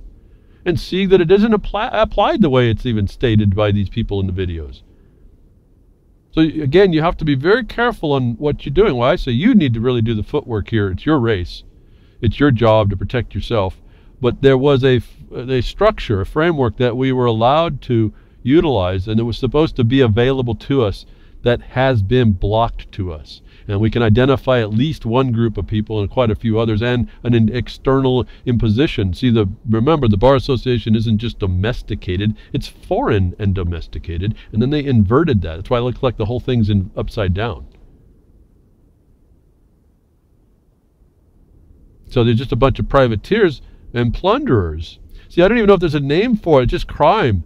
and see that it isn't applied the way it's even stated by these people in the videos. So again, you have to be very careful on what you're doing. Well, I say you need to really do the footwork here. It's your race. It's your job to protect yourself. But there was a structure, a framework that we were allowed to utilize, and it was supposed to be available to us, that has been blocked to us. And we can identify at least one group of people and quite a few others, and an external imposition. See, remember, the Bar Association isn't just domesticated, it's foreign and domesticated, and then they inverted that. That's why it looks like the whole thing's upside down. So they're just a bunch of privateers and plunderers. See, I don't even know if there's a name for it, it's just crime.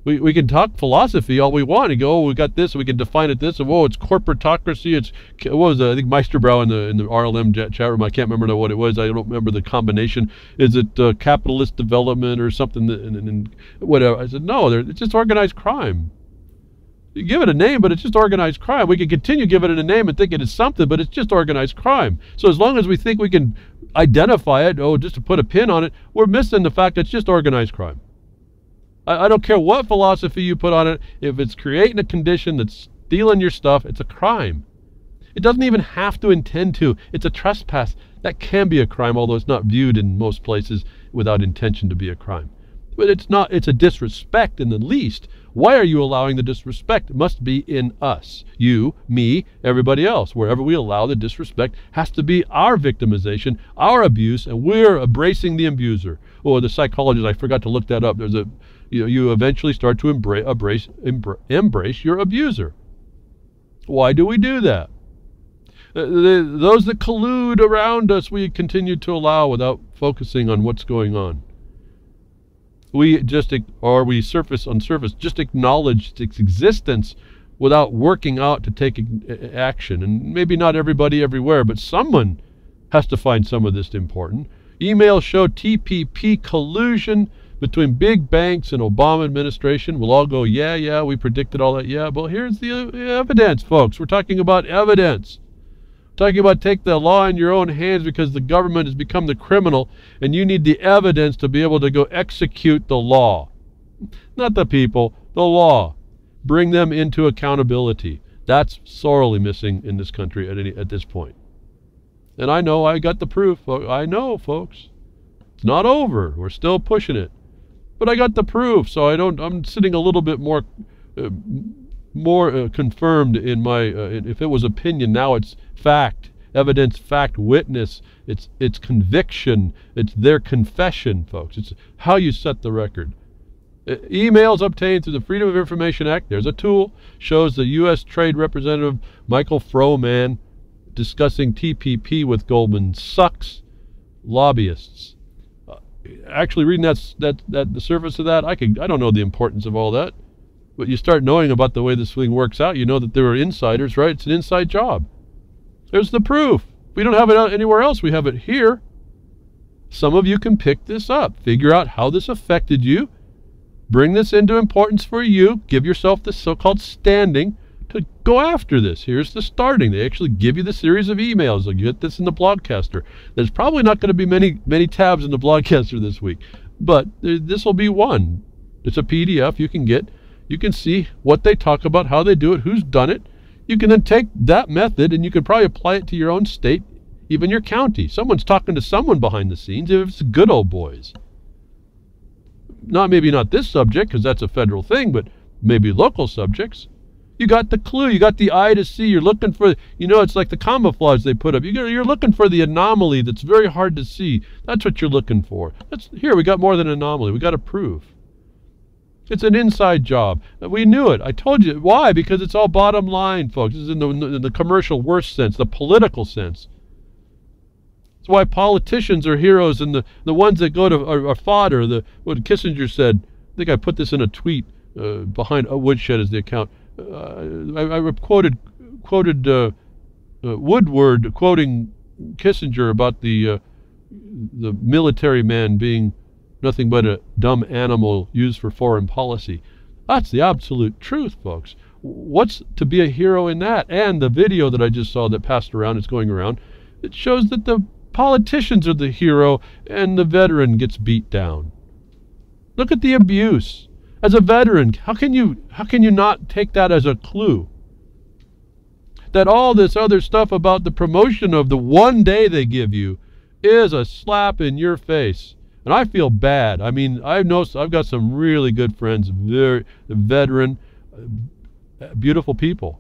We can talk philosophy all we want and go, oh, we got this, and we can define it this, and whoa, it's corporatocracy, what was it? I think Meisterbrow in the RLM chat room, I can't remember what it was, I don't remember the combination. Is it capitalist development or something, and whatever. I said, no, it's just organized crime. You give it a name, but it's just organized crime. We can continue giving it a name and thinking it's something, but it's just organized crime. So as long as we think we can identify it, just to put a pin on it, we're missing the fact that it's just organized crime. I don't care what philosophy you put on it. If it's creating a condition that's stealing your stuff, it's a crime. It doesn't even have to intend to. It's a trespass. That can be a crime, although it's not viewed in most places without intention to be a crime. But it's not. It's a disrespect in the least. Why are you allowing the disrespect? It must be in us. You, me, everybody else. Wherever we allow the disrespect has to be our victimization, our abuse, and we're embracing the abuser. Or the psychologist, I forgot to look that up. There's you eventually start to embrace your abuser. Why do we do that? Those that collude around us, we continue to allow without focusing on what's going on. We surface on surface, just acknowledge its existence without working out to take action. And maybe not everybody everywhere, but someone has to find some of this important. Emails show TPP collusion between big banks and Obama administration. We'll all go, yeah, we predicted all that. Yeah, but here's the evidence, folks. We're talking about evidence. We're talking about take the law in your own hands because the government has become the criminal and you need the evidence to be able to go execute the law. Not the people, the law. Bring them into accountability. That's sorely missing in this country at this point. And I know I got the proof. I know, folks. It's not over. We're still pushing it. But I got the proof, so I'm sitting a little bit more confirmed in my, if it was opinion, now it's fact, evidence, fact, witness, it's conviction, it's their confession, folks. It's how you set the record. Emails obtained through the Freedom of Information Act, there's a tool, shows the U.S. Trade Representative Michael Froman discussing TPP with Goldman Sachs lobbyists. Actually reading the surface of that, I don't know the importance of all that, but you start knowing about the way this thing works out, you know that there are insiders, right? It's an inside job. There's the proof. We don't have it anywhere else. We have it here. Some of you can pick this up, figure out how this affected you, bring this into importance for you, give yourself the so-called standing to go after this. Here's the starting. They actually give you the series of emails. You'll get this in the Blogcaster. There's probably not going to be many tabs in the Blogcaster this week, but this will be one. It's a PDF you can get. You can see what they talk about, how they do it, who's done it. You can then take that method and you can probably apply it to your own state, even your county. Someone's talking to someone behind the scenes, if it's good old boys. Maybe not this subject, because that's a federal thing, but maybe local subjects. You got the clue. You got the eye to see. You're looking for, it's like the camouflage they put up. You're looking for the anomaly that's very hard to see. That's what you're looking for. Here, we got more than an anomaly. We got a proof. It's an inside job. We knew it. I told you. Why? Because it's all bottom line, folks. This is in the commercial worst sense, the political sense. That's why politicians are heroes, and the ones that go to are fodder. What Kissinger said, I think I put this in a tweet behind Woodshed is the account. I quoted Woodward quoting Kissinger about the military man being nothing but a dumb animal used for foreign policy. That's the absolute truth, folks. What's to be a hero in that? And the video that I just saw that passed around, it's going around, it shows that the politicians are the hero and the veteran gets beat down. Look at the abuse. As a veteran, how can you not take that as a clue? That all this other stuff about the promotion of the one day they give you is a slap in your face. And I feel bad. I mean, I've got some really good friends, very veteran, beautiful people.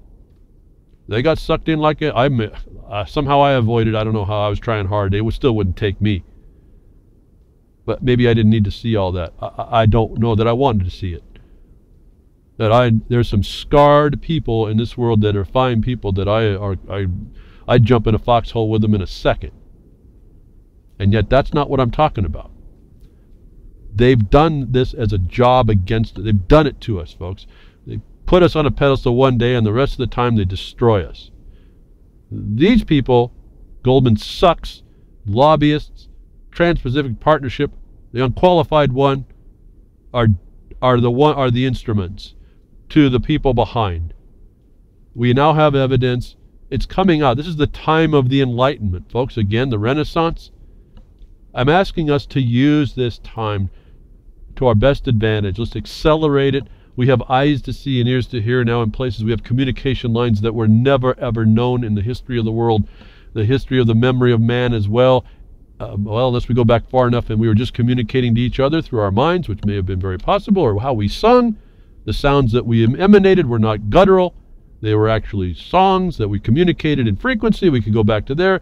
They got sucked in like somehow I avoided. I don't know how. I was trying hard. They still wouldn't take me. But maybe I didn't need to see all that. I don't know that I wanted to see it. There's some scarred people in this world that are fine people that I'd jump in a foxhole with them in a second. And yet that's not what I'm talking about. They've done this as a job against it. They've done it to us, folks. They put us on a pedestal one day and the rest of the time they destroy us. These people, Goldman Sachs, lobbyists, Trans-Pacific Partnership, the unqualified one, are the instruments to the people behind. We now have evidence. It's coming out. This is the time of the Enlightenment, folks. Again, the Renaissance. I'm asking us to use this time to our best advantage. Let's accelerate it. We have eyes to see and ears to hear now in places. We have communication lines that were never ever known in the history of the world, the history of the memory of man as well. Unless we go back far enough and we were just communicating to each other through our minds, which may have been very possible, or how we sung. The sounds that we emanated were not guttural. They were actually songs that we communicated in frequency. We could go back to there.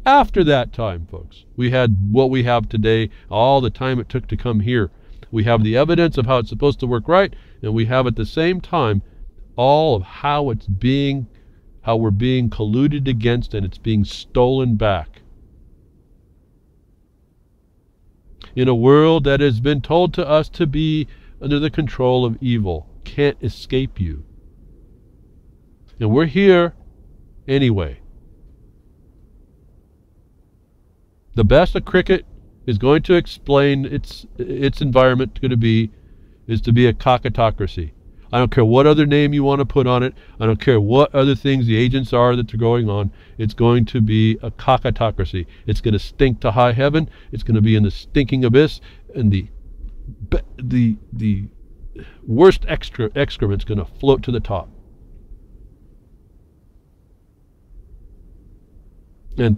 After that time, folks, we had what we have today, all the time it took to come here. We have the evidence of how it's supposed to work right, and we have at the same time all of how how we're being colluded against and it's being stolen back. In a world that has been told to us to be under the control of evil, can't escape you. And we're here anyway. The best a cricket is going to explain its environment going to be is to be a cockatocracy. I don't care what other name you want to put on it. I don't care what other things the agents are that are going on. It's going to be a cockatocracy. It's going to stink to high heaven. It's going to be in the stinking abyss, and the worst excrement's going to float to the top. And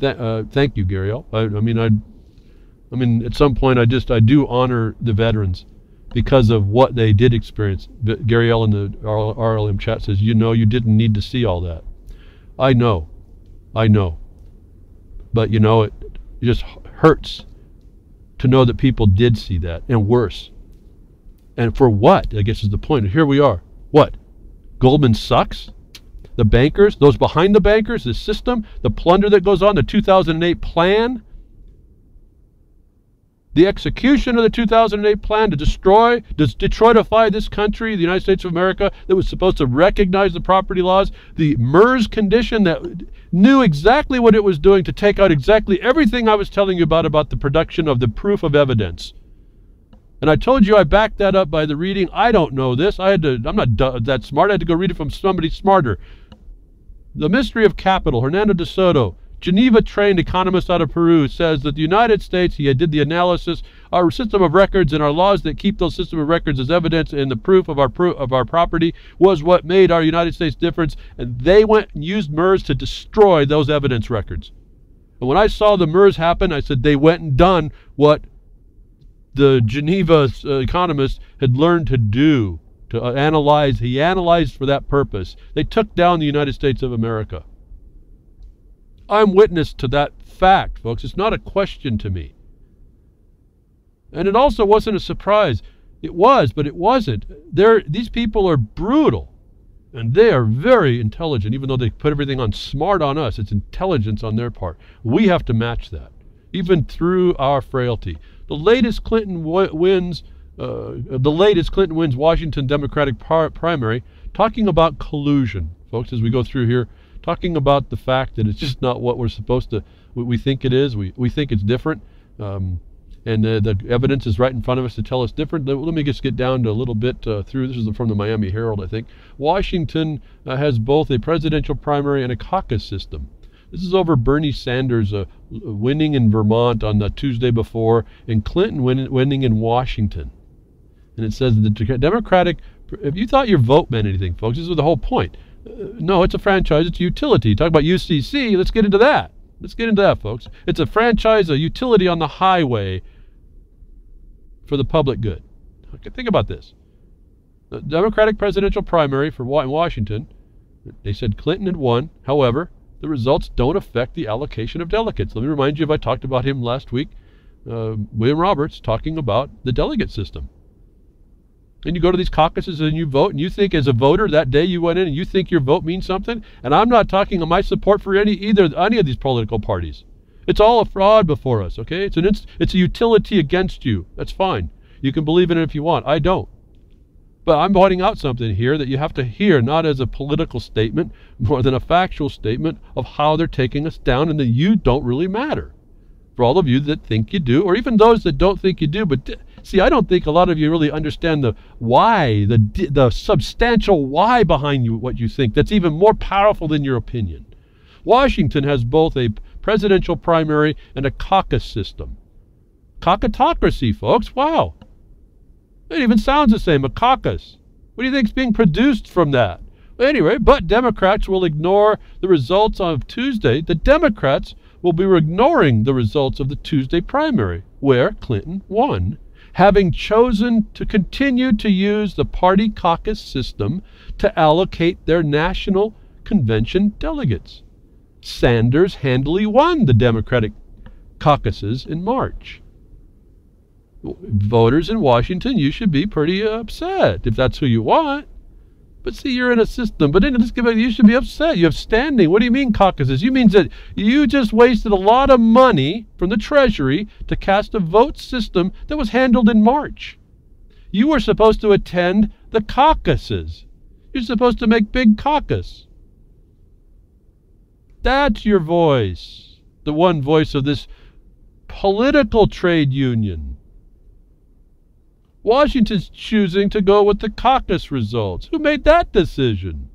thank you, Gary L. I mean, at some point, I do honor the veterans because of what they did experience. Gary L. in the RLM chat says, you didn't need to see all that. I know. But, it just hurts to know that people did see that, and worse. And for what, I guess is the point. Here we are. What? Goldman sucks? The bankers, those behind the bankers, the system, the plunder that goes on, the 2008 plan, the execution of the 2008 plan to Detroitify this country, the United States of America, that was supposed to recognize the property laws, the MERS condition that knew exactly what it was doing to take out exactly everything I was telling you about the production of the proof of evidence. And I told you I backed that up by the reading. I don't know this. I'm not that smart. I had to go read it from somebody smarter. The Mystery of Capital, Hernando de Soto, Geneva-trained economist out of Peru, says that the United States, he did the analysis, our system of records and our laws that keep those system of records as evidence and the proof of our property was what made our United States difference, and they went and used MERS to destroy those evidence records. And when I saw the MERS happen, I said they went and done what the Geneva economist had learned to do, to analyze. He analyzed for that purpose. They took down the United States of America. I'm witness to that fact, folks. It's not a question to me. And it also wasn't a surprise. It was, but it wasn't. These people are brutal, and they are very intelligent, even though they put everything on smart on us. It's intelligence on their part. We have to match that, even through our frailty. The latest Clinton wins Washington Democratic primary, talking about collusion, folks, as we go through here, talking about the fact that it's just not what we're supposed to, we think it is. We think it's different. And the evidence is right in front of us to tell us different. Let me just get down to a little bit through. This is from the Miami Herald, I think. Washington has both a presidential primary and a caucus system. This is over Bernie Sanders winning in Vermont on the Tuesday before, and Clinton winning in Washington. And it says the Democratic, if you thought your vote meant anything, folks, this is the whole point. No, it's a franchise, it's a utility. Talk about UCC, let's get into that. Let's get into that, folks. It's a franchise, a utility on the highway for the public good. Okay, think about this. The Democratic presidential primary in Washington, they said Clinton had won. However, the results don't affect the allocation of delegates. Let me remind you, if I talked about him last week, William Roberts talking about the delegate system. And you go to these caucuses and you vote, and you think as a voter that day you went in and you think your vote means something. And I'm not talking of my support for any of these political parties. It's all a fraud before us, okay? It's a utility against you. That's fine. You can believe in it if you want. I don't. But I'm pointing out something here that you have to hear, not as a political statement, more than a factual statement of how they're taking us down, and that you don't really matter. For all of you that think you do, or even those that don't think you do. But see, I don't think a lot of you really understand the why, the substantial why behind what you think. That's even more powerful than your opinion. Washington has both a presidential primary and a caucus system. Cockatocracy, folks. Wow. It even sounds the same, a caucus. What do you think is being produced from that? Anyway, but Democrats will ignore the results of Tuesday. The Democrats will be ignoring the results of the Tuesday primary, where Clinton won, having chosen to continue to use the party caucus system to allocate their national convention delegates. Sanders handily won the Democratic caucuses in March. Voters in Washington, you should be pretty upset if that's who you want. But see, you're in a system. But you should be upset. You have standing. What do you mean caucuses? You mean that you just wasted a lot of money from the Treasury to cast a vote system that was handled in March. You were supposed to attend the caucuses. You're supposed to make big caucus. That's your voice. The one voice of this political trade union. Washington's choosing to go with the caucus results. Who made that decision?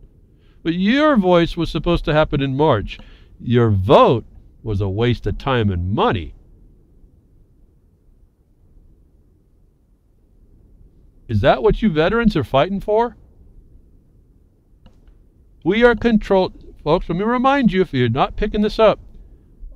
But your voice was supposed to happen in March. Your vote was a waste of time and money. Is that what you veterans are fighting for? We are controlled. Folks, let me remind you, if you're not picking this up,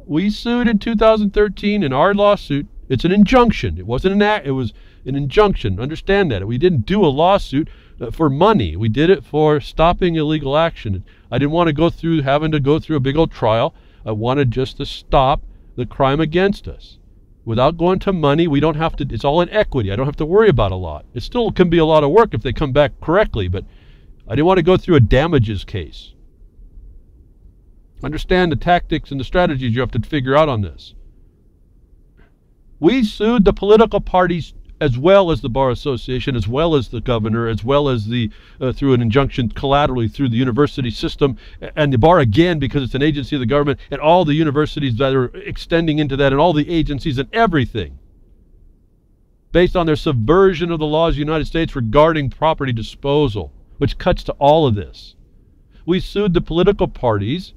we sued in 2013 in our lawsuit. It's an injunction. It wasn't an act. It was an injunction. Understand that. We didn't do a lawsuit for money. We did it for stopping illegal action. I didn't want to having to go through a big old trial. I wanted just to stop the crime against us. Without going to money, we don't have to, it's all in equity. I don't have to worry about a lot. It still can be a lot of work if they come back correctly, but I didn't want to go through a damages case. Understand the tactics and the strategies you have to figure out on this. We sued the political parties as well as the Bar Association, as well as the governor, as well as through an injunction collaterally through the university system, and the Bar again because it's an agency of the government, and all the universities that are extending into that, and all the agencies and everything, based on their subversion of the laws of the United States regarding property disposal, which cuts to all of this. We sued the political parties.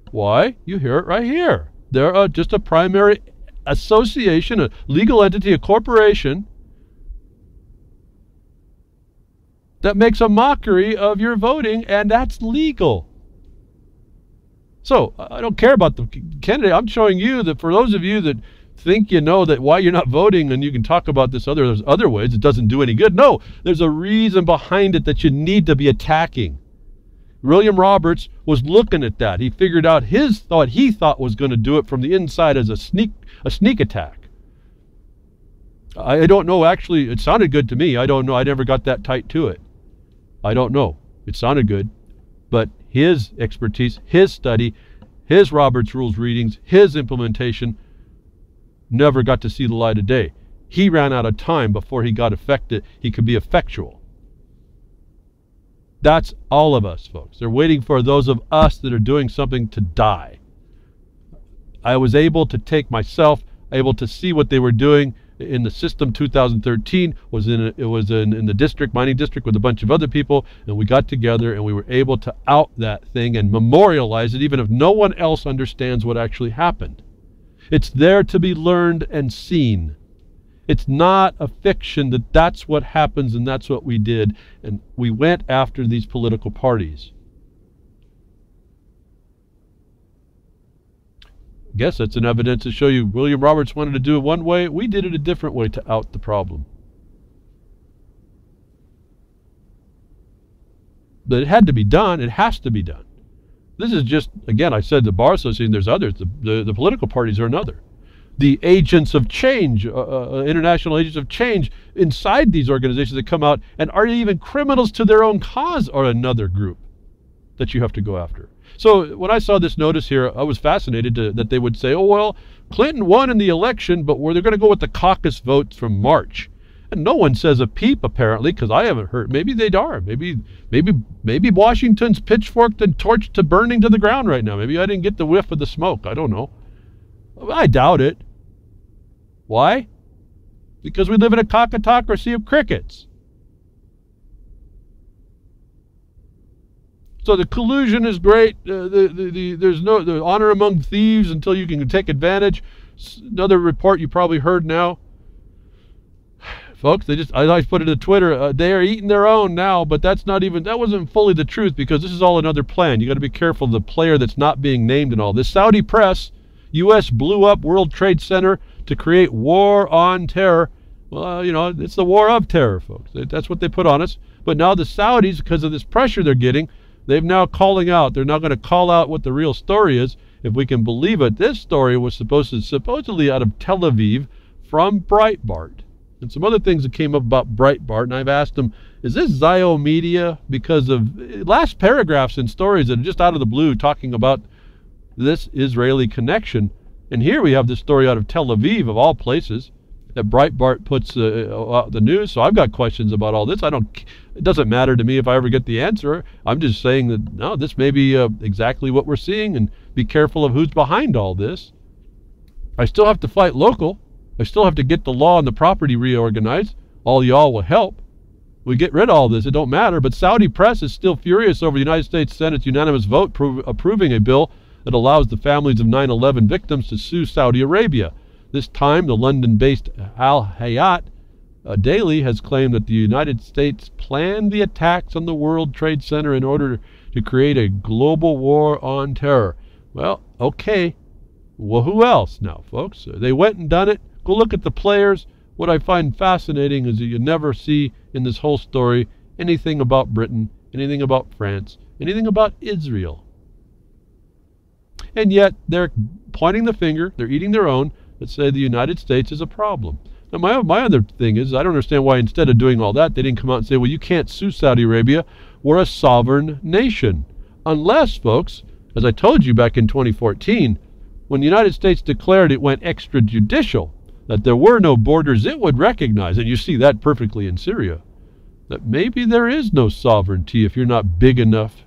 Why? You hear it right here. They're just a primary association, a legal entity, a corporation that makes a mockery of your voting, and that's legal. So, I don't care about the candidate. I'm showing you that for those of you that think you know that why you're not voting and you can talk about this there's other ways, it doesn't do any good. No, there's a reason behind it that you need to be attacking. William Roberts was looking at that. He figured out he thought was going to do it from the inside as a sneak attack. I don't know, actually, it sounded good to me. I don't know, I never got that tight to it. I don't know. It sounded good. But his expertise, his study, his Roberts Rules readings, his implementation never got to see the light of day. He ran out of time before he could be effectual. That's all of us, folks. They're waiting for those of us that are doing something to die. I was able to take myself, able to see what they were doing in the system. 2013 was in the district, mining district, with a bunch of other people, and we got together and we were able to out that thing and memorialize it, even if no one else understands what actually happened. It's there to be learned and seen. It's not a fiction that that's what happens and that's what we did, and we went after these political parties. I guess that's an evidence to show you William Roberts wanted to do it one way. We did it a different way to out the problem. But it had to be done. It has to be done. This is just, again, I said the Bar Association, there's others. The political parties are another. The agents of change, international agents of change inside these organizations that come out and are even criminals to their own cause are another group that you have to go after. So when I saw this notice here, I was fascinated that they would say, oh, well, Clinton won in the election, but they're going to go with the caucus votes from March. And no one says a peep, apparently, because I haven't heard. Maybe they are. Maybe Washington's pitchforked and torched to burning to the ground right now. Maybe I didn't get the whiff of the smoke. I don't know. I doubt it. Why? Because we live in a cockatocracy of crickets. So the collusion is great. There's no honor among thieves until you can take advantage. Another report you probably heard now. Folks, I put it to Twitter, they are eating their own now, but that wasn't fully the truth, because this is all another plan. You got to be careful of the player that's not being named in all this. Saudi press, U.S. blew up World Trade Center to create war on terror. Well, it's the war of terror, folks. That's what they put on us. But now the Saudis, because of this pressure they're getting, they're now calling out. They're now going to call out what the real story is, if we can believe it. This story was supposedly out of Tel Aviv from Breitbart. And some other things that came up about Breitbart, and I've asked them, Is this Zio media because of last paragraphs and stories that are just out of the blue talking about this Israeli connection? And here we have this story out of Tel Aviv, of all places, that Breitbart puts the news. So I've got questions about all this. It doesn't matter to me if I ever get the answer. I'm just saying that, no, this may be exactly what we're seeing, and be careful of who's behind all this. I still have to fight local. I still have to get the law and the property reorganized. All y'all will help. We get rid of all this, it don't matter. But Saudi press is still furious over the United States Senate's unanimous vote approving a bill that allows the families of 9/11 victims to sue Saudi Arabia. This time, the London-based Al Hayat Daily has claimed that the United States planned the attacks on the World Trade Center in order to create a global war on terror. Well, okay. Well, who else now, folks? They went and done it. Go look at the players. What I find fascinating is that you never see in this whole story anything about Britain, anything about France, anything about Israel. And yet they're pointing the finger, they're eating their own, that say the United States is a problem. Now my other thing is, I don't understand why instead of doing all that, they didn't come out and say, well, you can't sue Saudi Arabia. We're a sovereign nation. Unless, folks, as I told you back in 2014, when the United States declared it went extrajudicial, that there were no borders it would recognize, and you see that perfectly in Syria, that maybe there is no sovereignty if you're not big enough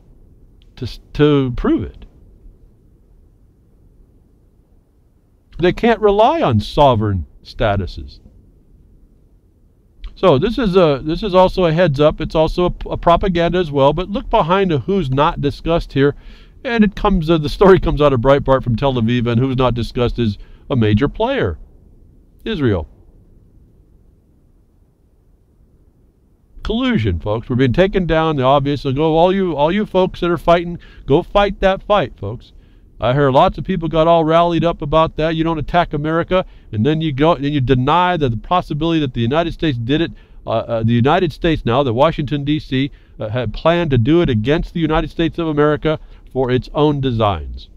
to prove it. They can't rely on sovereign statuses. So this is also a heads up. It's also a propaganda as well. But look behind who's not discussed here, and the story comes out of Breitbart from Tel Aviv, and who's not discussed is a major player, Israel. Collusion, folks. We're being taken down. The obvious. So go, all you folks that are fighting, go fight that fight, folks. I heard lots of people got all rallied up about that. You don't attack America, and then you go and you deny that the possibility that the United States did it. The United States now, the Washington D.C. Had planned to do it against the United States of America for its own designs.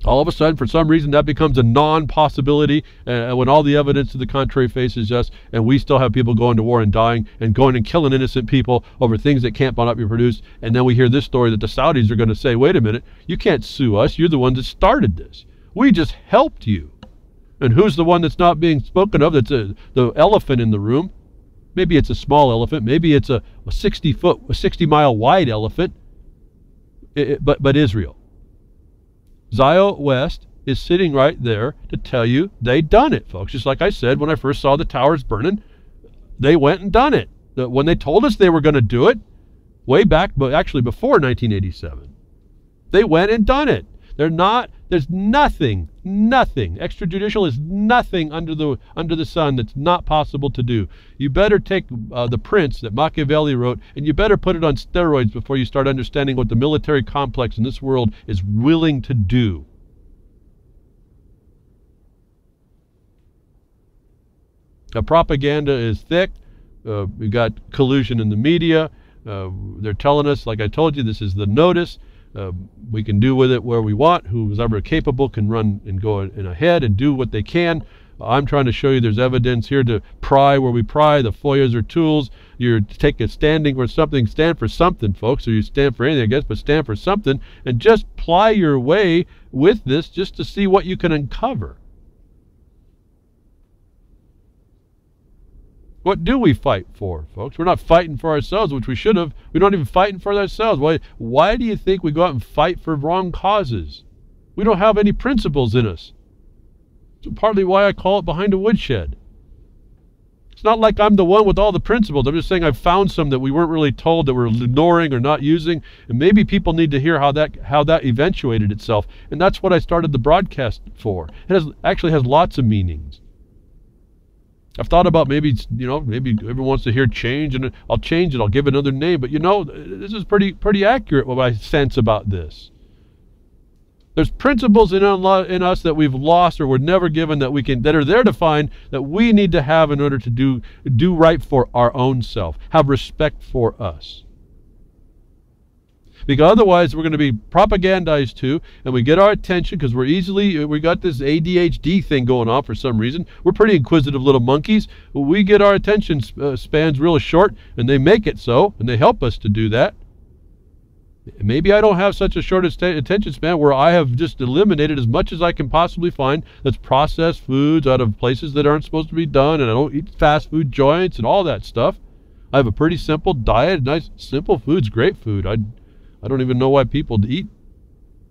All of a sudden, for some reason, that becomes a non-possibility when all the evidence to the contrary faces us, and we still have people going to war and dying and going and killing innocent people over things that can't be produced. And then we hear this story that the Saudis are going to say, wait a minute, you can't sue us. You're the ones that started this. We just helped you. And who's the one that's not being spoken of? That's the elephant in the room. Maybe it's a small elephant. Maybe it's a 60-mile wide elephant. But Israel. Zio West is sitting right there to tell you they done it, folks. Just like I said when I first saw the towers burning, they went and done it. When they told us they were going to do it, way back, but actually before 1987, they went and done it. There's nothing, extrajudicial is nothing under the sun that's not possible to do. You better take The Prince that Machiavelli wrote, and you better put it on steroids before you start understanding what the military complex in this world is willing to do. The propaganda is thick. We've got collusion in the media. They're telling us, like I told you, this is the notice. We can do with it where we want. Who's ever capable can run and go in ahead and do what they can. I'm trying to show you there's evidence here to pry where we pry. The FOIAs are tools. You take a standing for something, stand for something, folks, or you stand for anything, I guess, but stand for something, and just ply your way with this just to see what you can uncover. What do we fight for, folks? We're not fighting for ourselves, which we should have. We're not even fighting for ourselves. Why do you think we go out and fight for wrong causes? We don't have any principles in us. It's partly why I call it behind a woodshed. It's not like I'm the one with all the principles. I'm just saying I've found some that we weren't really told, that we're ignoring or not using, and maybe people need to hear how that eventuated itself. And that's what I started the broadcast for. It actually has lots of meanings. I've thought about maybe everyone wants to hear change, and I'll change it. I'll give it another name. But this is pretty accurate what I sense about this. There's principles in us that we've lost or were never given that are there to find, that we need to have in order to do right for our own self, have respect for us. Because otherwise we're going to be propagandized too, and we get our attention because we got this ADHD thing going on for some reason. We're pretty inquisitive little monkeys. We get our attention spans real short, and they make it so, and they help us to do that. Maybe I don't have such a short attention span where I have just eliminated as much as I can possibly find that's processed foods out of places that aren't supposed to be done, and I don't eat fast food joints and all that stuff. I have a pretty simple diet. Nice, simple food's great food. I don't even know why people eat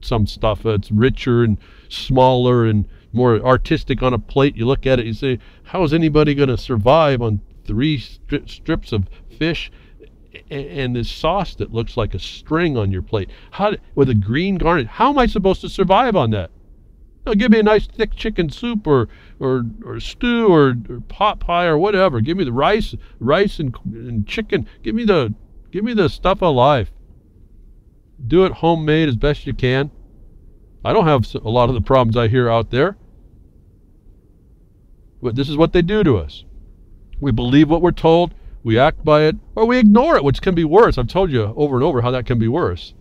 some stuff that's richer and smaller and more artistic on a plate. You look at it, you say, how is anybody going to survive on 3 strips of fish and this sauce that looks like a string on your plate? With a green garnish, how am I supposed to survive on that? No, give me a nice thick chicken soup or stew or pot pie or whatever. Give me the rice and chicken. Give me the stuff alive. Do it homemade as best you can. I don't have a lot of the problems I hear out there. But this is what they do to us. We believe what we're told, we act by it, or we ignore it, which can be worse. I've told you over and over how that can be worse.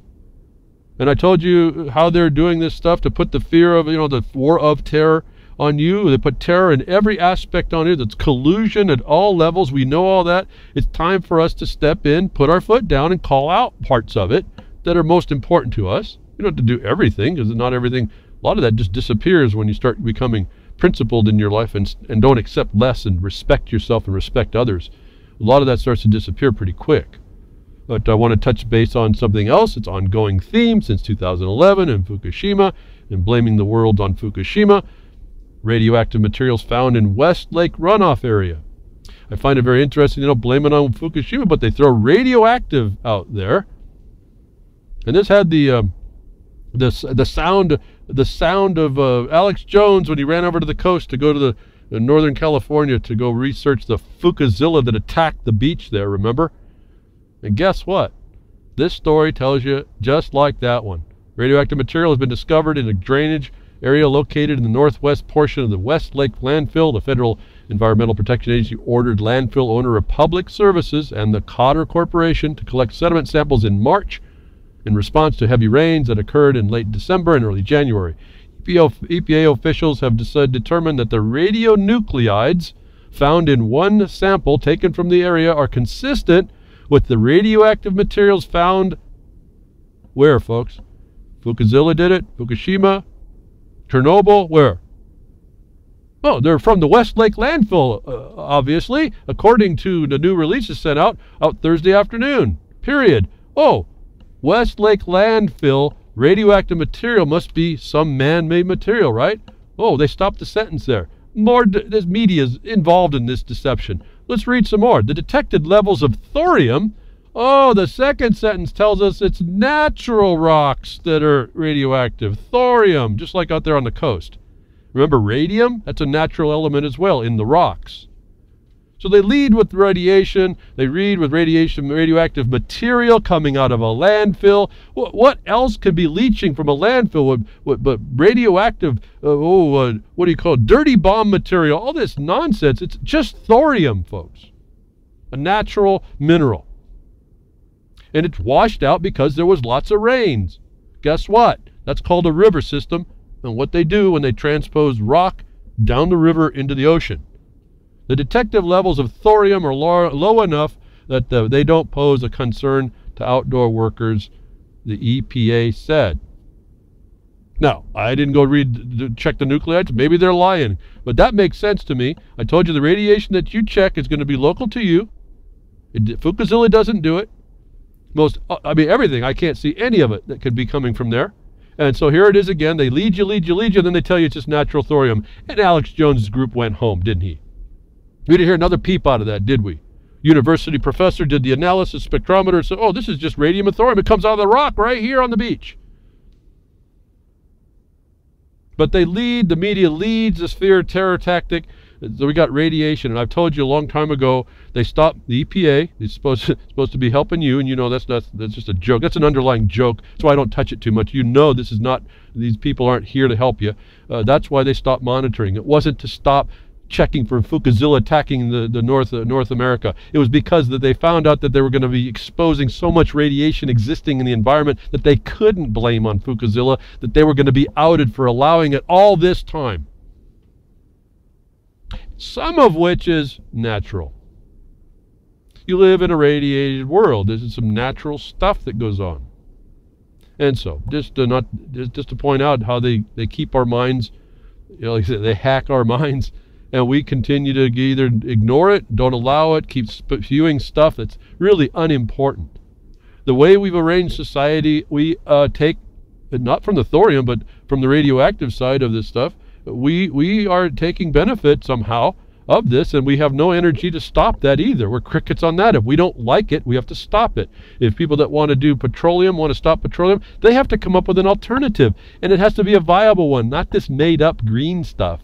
And I told you how they're doing this stuff to put the fear of, the war of terror on you. They put terror in every aspect on you. That's collusion at all levels. We know all that. It's time for us to step in, put our foot down, and call out parts of it that are most important to us. You don't have to do everything, because not everything, a lot of that just disappears when you start becoming principled in your life and don't accept less and respect yourself and respect others. A lot of that starts to disappear pretty quick. But I want to touch base on something else. It's an ongoing theme since 2011 in Fukushima, and blaming the world on Fukushima. Radioactive materials found in West Lake runoff area. I find it very interesting, blame it on Fukushima, but they throw radioactive out there. And this had the sound of Alex Jones when he ran over to the coast to go to the Northern California to go research the Fukuzilla that attacked the beach there, remember? And guess what? This story tells you just like that one. Radioactive material has been discovered in a drainage area located in the northwest portion of the West Lake landfill. The Federal Environmental Protection Agency ordered landfill owner Republic Services and the Cotter Corporation to collect sediment samples in March in response to heavy rains that occurred in late December and early January. EPA officials have determined that the radionuclides found in one sample taken from the area are consistent with the radioactive materials found where, folks? Fukuzilla did it? Fukushima? Chernobyl? Where? Oh, they're from the West Lake landfill, obviously, according to the new releases sent out Thursday afternoon. Period. Oh, West Lake landfill, radioactive material must be some man-made material, right? Oh, they stopped the sentence there. This media is involved in this deception. Let's read some more. The detected levels of thorium. Oh, the second sentence tells us it's natural rocks that are radioactive. Thorium, just like out there on the coast. Remember radium? That's a natural element as well in the rocks. So they lead with radiation, they read with radioactive material coming out of a landfill. What else could be leaching from a landfill but radioactive, what do you call it, dirty bomb material, all this nonsense. It's just thorium, folks, a natural mineral. And it's washed out because there was lots of rains. Guess what? That's called a river system, and what they do when they transpose rock down the river into the ocean. The detected levels of thorium are low enough that they don't pose a concern to outdoor workers, the EPA said. Now, I didn't go check the nuclides. Maybe they're lying, but that makes sense to me. I told you the radiation that you check is going to be local to you. Fukuzilla doesn't do it. Everything. I can't see any of it that could be coming from there. And so here it is again. They lead you, and then they tell you it's just natural thorium. And Alex Jones' group went home, didn't he? We didn't hear another peep out of that, did we? University professor did the analysis spectrometer and said, oh, this is just radium and thorium. It comes out of the rock right here on the beach. But the media leads this fear terror tactic. So we got radiation, and I've told you a long time ago, they stopped the EPA. It's supposed to be helping you, and that's just a joke. That's an underlying joke. That's why I don't touch it too much. This is not, these people aren't here to help you. That's why they stopped monitoring. It wasn't to stop checking for Fukushima attacking the North America. It was because that they found out that they were going to be exposing so much radiation existing in the environment that they couldn't blame on Fukushima, that they were going to be outed for allowing it all this time. Some of which is natural. You live in a radiated world. This is some natural stuff that goes on. And so, just to point out how they keep our minds, like I said, they hack our minds, and we continue to either ignore it, don't allow it, keep spewing stuff that's really unimportant. The way we've arranged society, we take, not from the thorium, but from the radioactive side of this stuff, we are taking benefit somehow of this, and we have no energy to stop that either. We're crickets on that. If we don't like it, we have to stop it. If people that want to do petroleum want to stop petroleum, they have to come up with an alternative, and it has to be a viable one, not this made-up green stuff.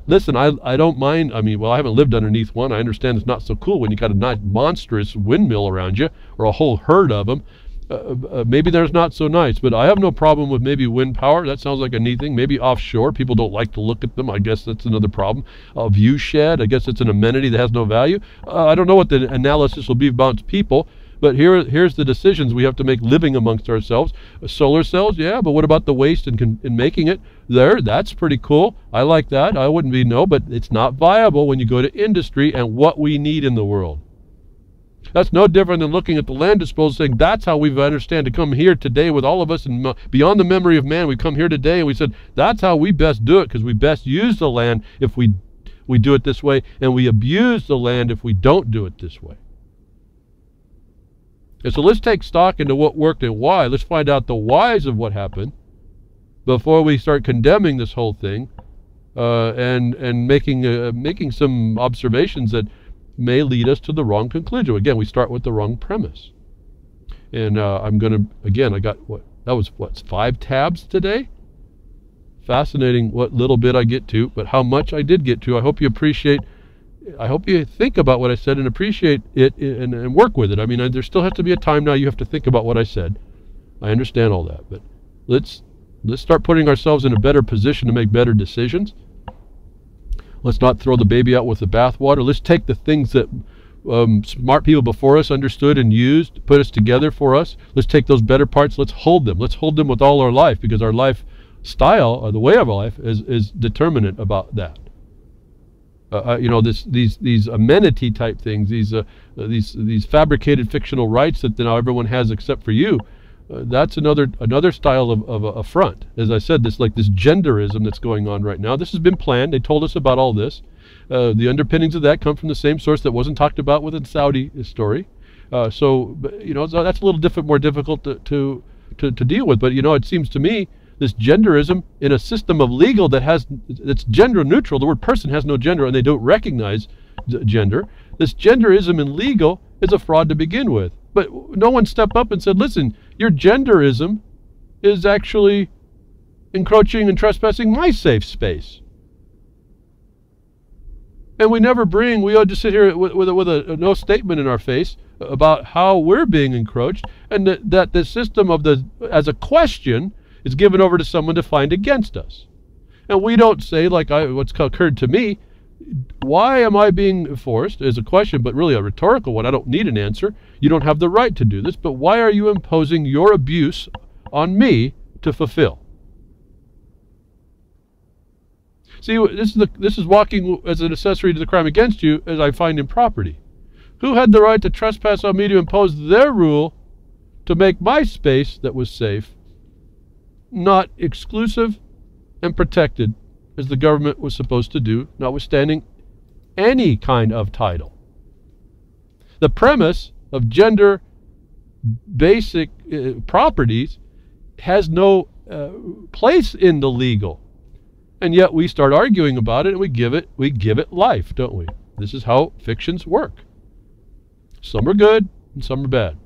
Listen, I don't mind. I mean, well, I haven't lived underneath one. I understand it's not so cool when you got a nice monstrous windmill around you, or a whole herd of them. Maybe there's not so nice, but I have no problem with maybe wind power. That sounds like a neat thing. Maybe offshore, people don't like to look at them. I guess that's another problem. A view shed, I guess it's an amenity that has no value. I don't know what the analysis will be about people, but here's the decisions we have to make living amongst ourselves. Solar cells, yeah, but what about the waste in making it there? That's pretty cool. I like that. I wouldn't be no, but it's not viable when you go to industry and what we need in the world. That's no different than looking at the land disposal, saying that's how we understand to come here today with all of us, and beyond the memory of man, we come here today and we said that's how we best do it, because we best use the land if we do it this way, and we abuse the land if we don't do it this way. And so let's take stock into what worked and why. Let's find out the whys of what happened before we start condemning this whole thing, and making some observations that may lead us to the wrong conclusion. Again, we start with the wrong premise. And I'm going to, again, I got, that was 5 tabs today? Fascinating what little bit I get to, but how much I did get to. I hope you appreciate, I hope you think about what I said and appreciate it and work with it. I mean, there still has to be a time now you have to think about what I said. I understand all that, but let's start putting ourselves in a better position to make better decisions. Let's not throw the baby out with the bathwater. Let's take the things that smart people before us understood and used, put us together for us. Let's take those better parts. Let's hold them. Let's hold them with all our life, because our lifestyle, or the way of our life, is determinant about that. You know, these amenity type things, these fabricated fictional rights that now everyone has except for you. That's another style of affront. As I said, this genderism that's going on right now. This has been planned. They told us about all this. The underpinnings of that come from the same source that wasn't talked about within Saudi story. So you know, so that's a little more difficult to deal with. But you know, it seems to me this genderism in a system of legal that's gender neutral. The word person has no gender, and they don't recognize gender. This genderism in legal is a fraud to begin with. But no one stepped up and said, listen, your genderism is actually encroaching and trespassing my safe space. And we all just sit here with a no statement in our face about how we're being encroached, and that the system as a question is given over to someone to find against us. And we don't say, like what's occurred to me, why am I being forced, is a question, but really a rhetorical one. I don't need an answer. You don't have the right to do this, but why are you imposing your abuse on me to fulfill? See, this is walking as an accessory to the crime against you, as I find in property. Who had the right to trespass on me to impose their rule to make my space that was safe not exclusive and protected, as the government was supposed to do, notwithstanding any kind of title? The premise of gender basic properties has no place in the legal, and yet we start arguing about it, and we give it life, don't we? This is how fictions work. Some are good and some are bad.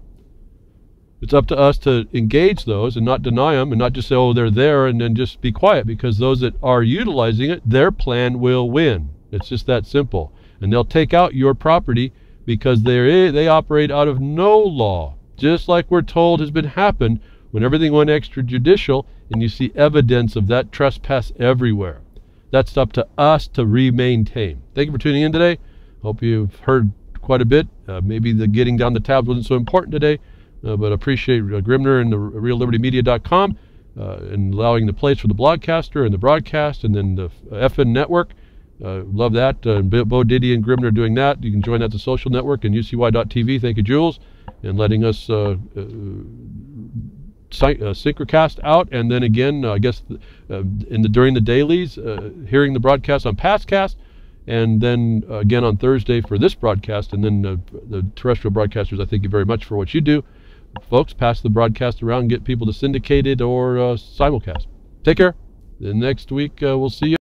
It's up to us to engage those and not deny them, and not just say, oh, they're there, and then just be quiet, because those that are utilizing it, their plan will win. It's just that simple. And they'll take out your property because they operate out of no law, just like we're told has been happened when everything went extrajudicial, and you see evidence of that trespass everywhere. That's up to us to re-maintain. Thank you for tuning in today. Hope you've heard quite a bit. Maybe the getting down the tabs wasn't so important today, but appreciate Grimner and the RealLibertyMedia.com and allowing the place for the blogcaster and the broadcast, and then the FN network. Love that. Bo Diddy and Grimner doing that. You can join that the social network and UCY.tv. Thank you, Jules, and letting us synchroncast out. And then again, I guess during the dailies, hearing the broadcast on Pastcast, and then again on Thursday for this broadcast. And then the terrestrial broadcasters, I thank you very much for what you do. Folks, pass the broadcast around, get people to syndicate it or simulcast. Take care. Next week, we'll see you.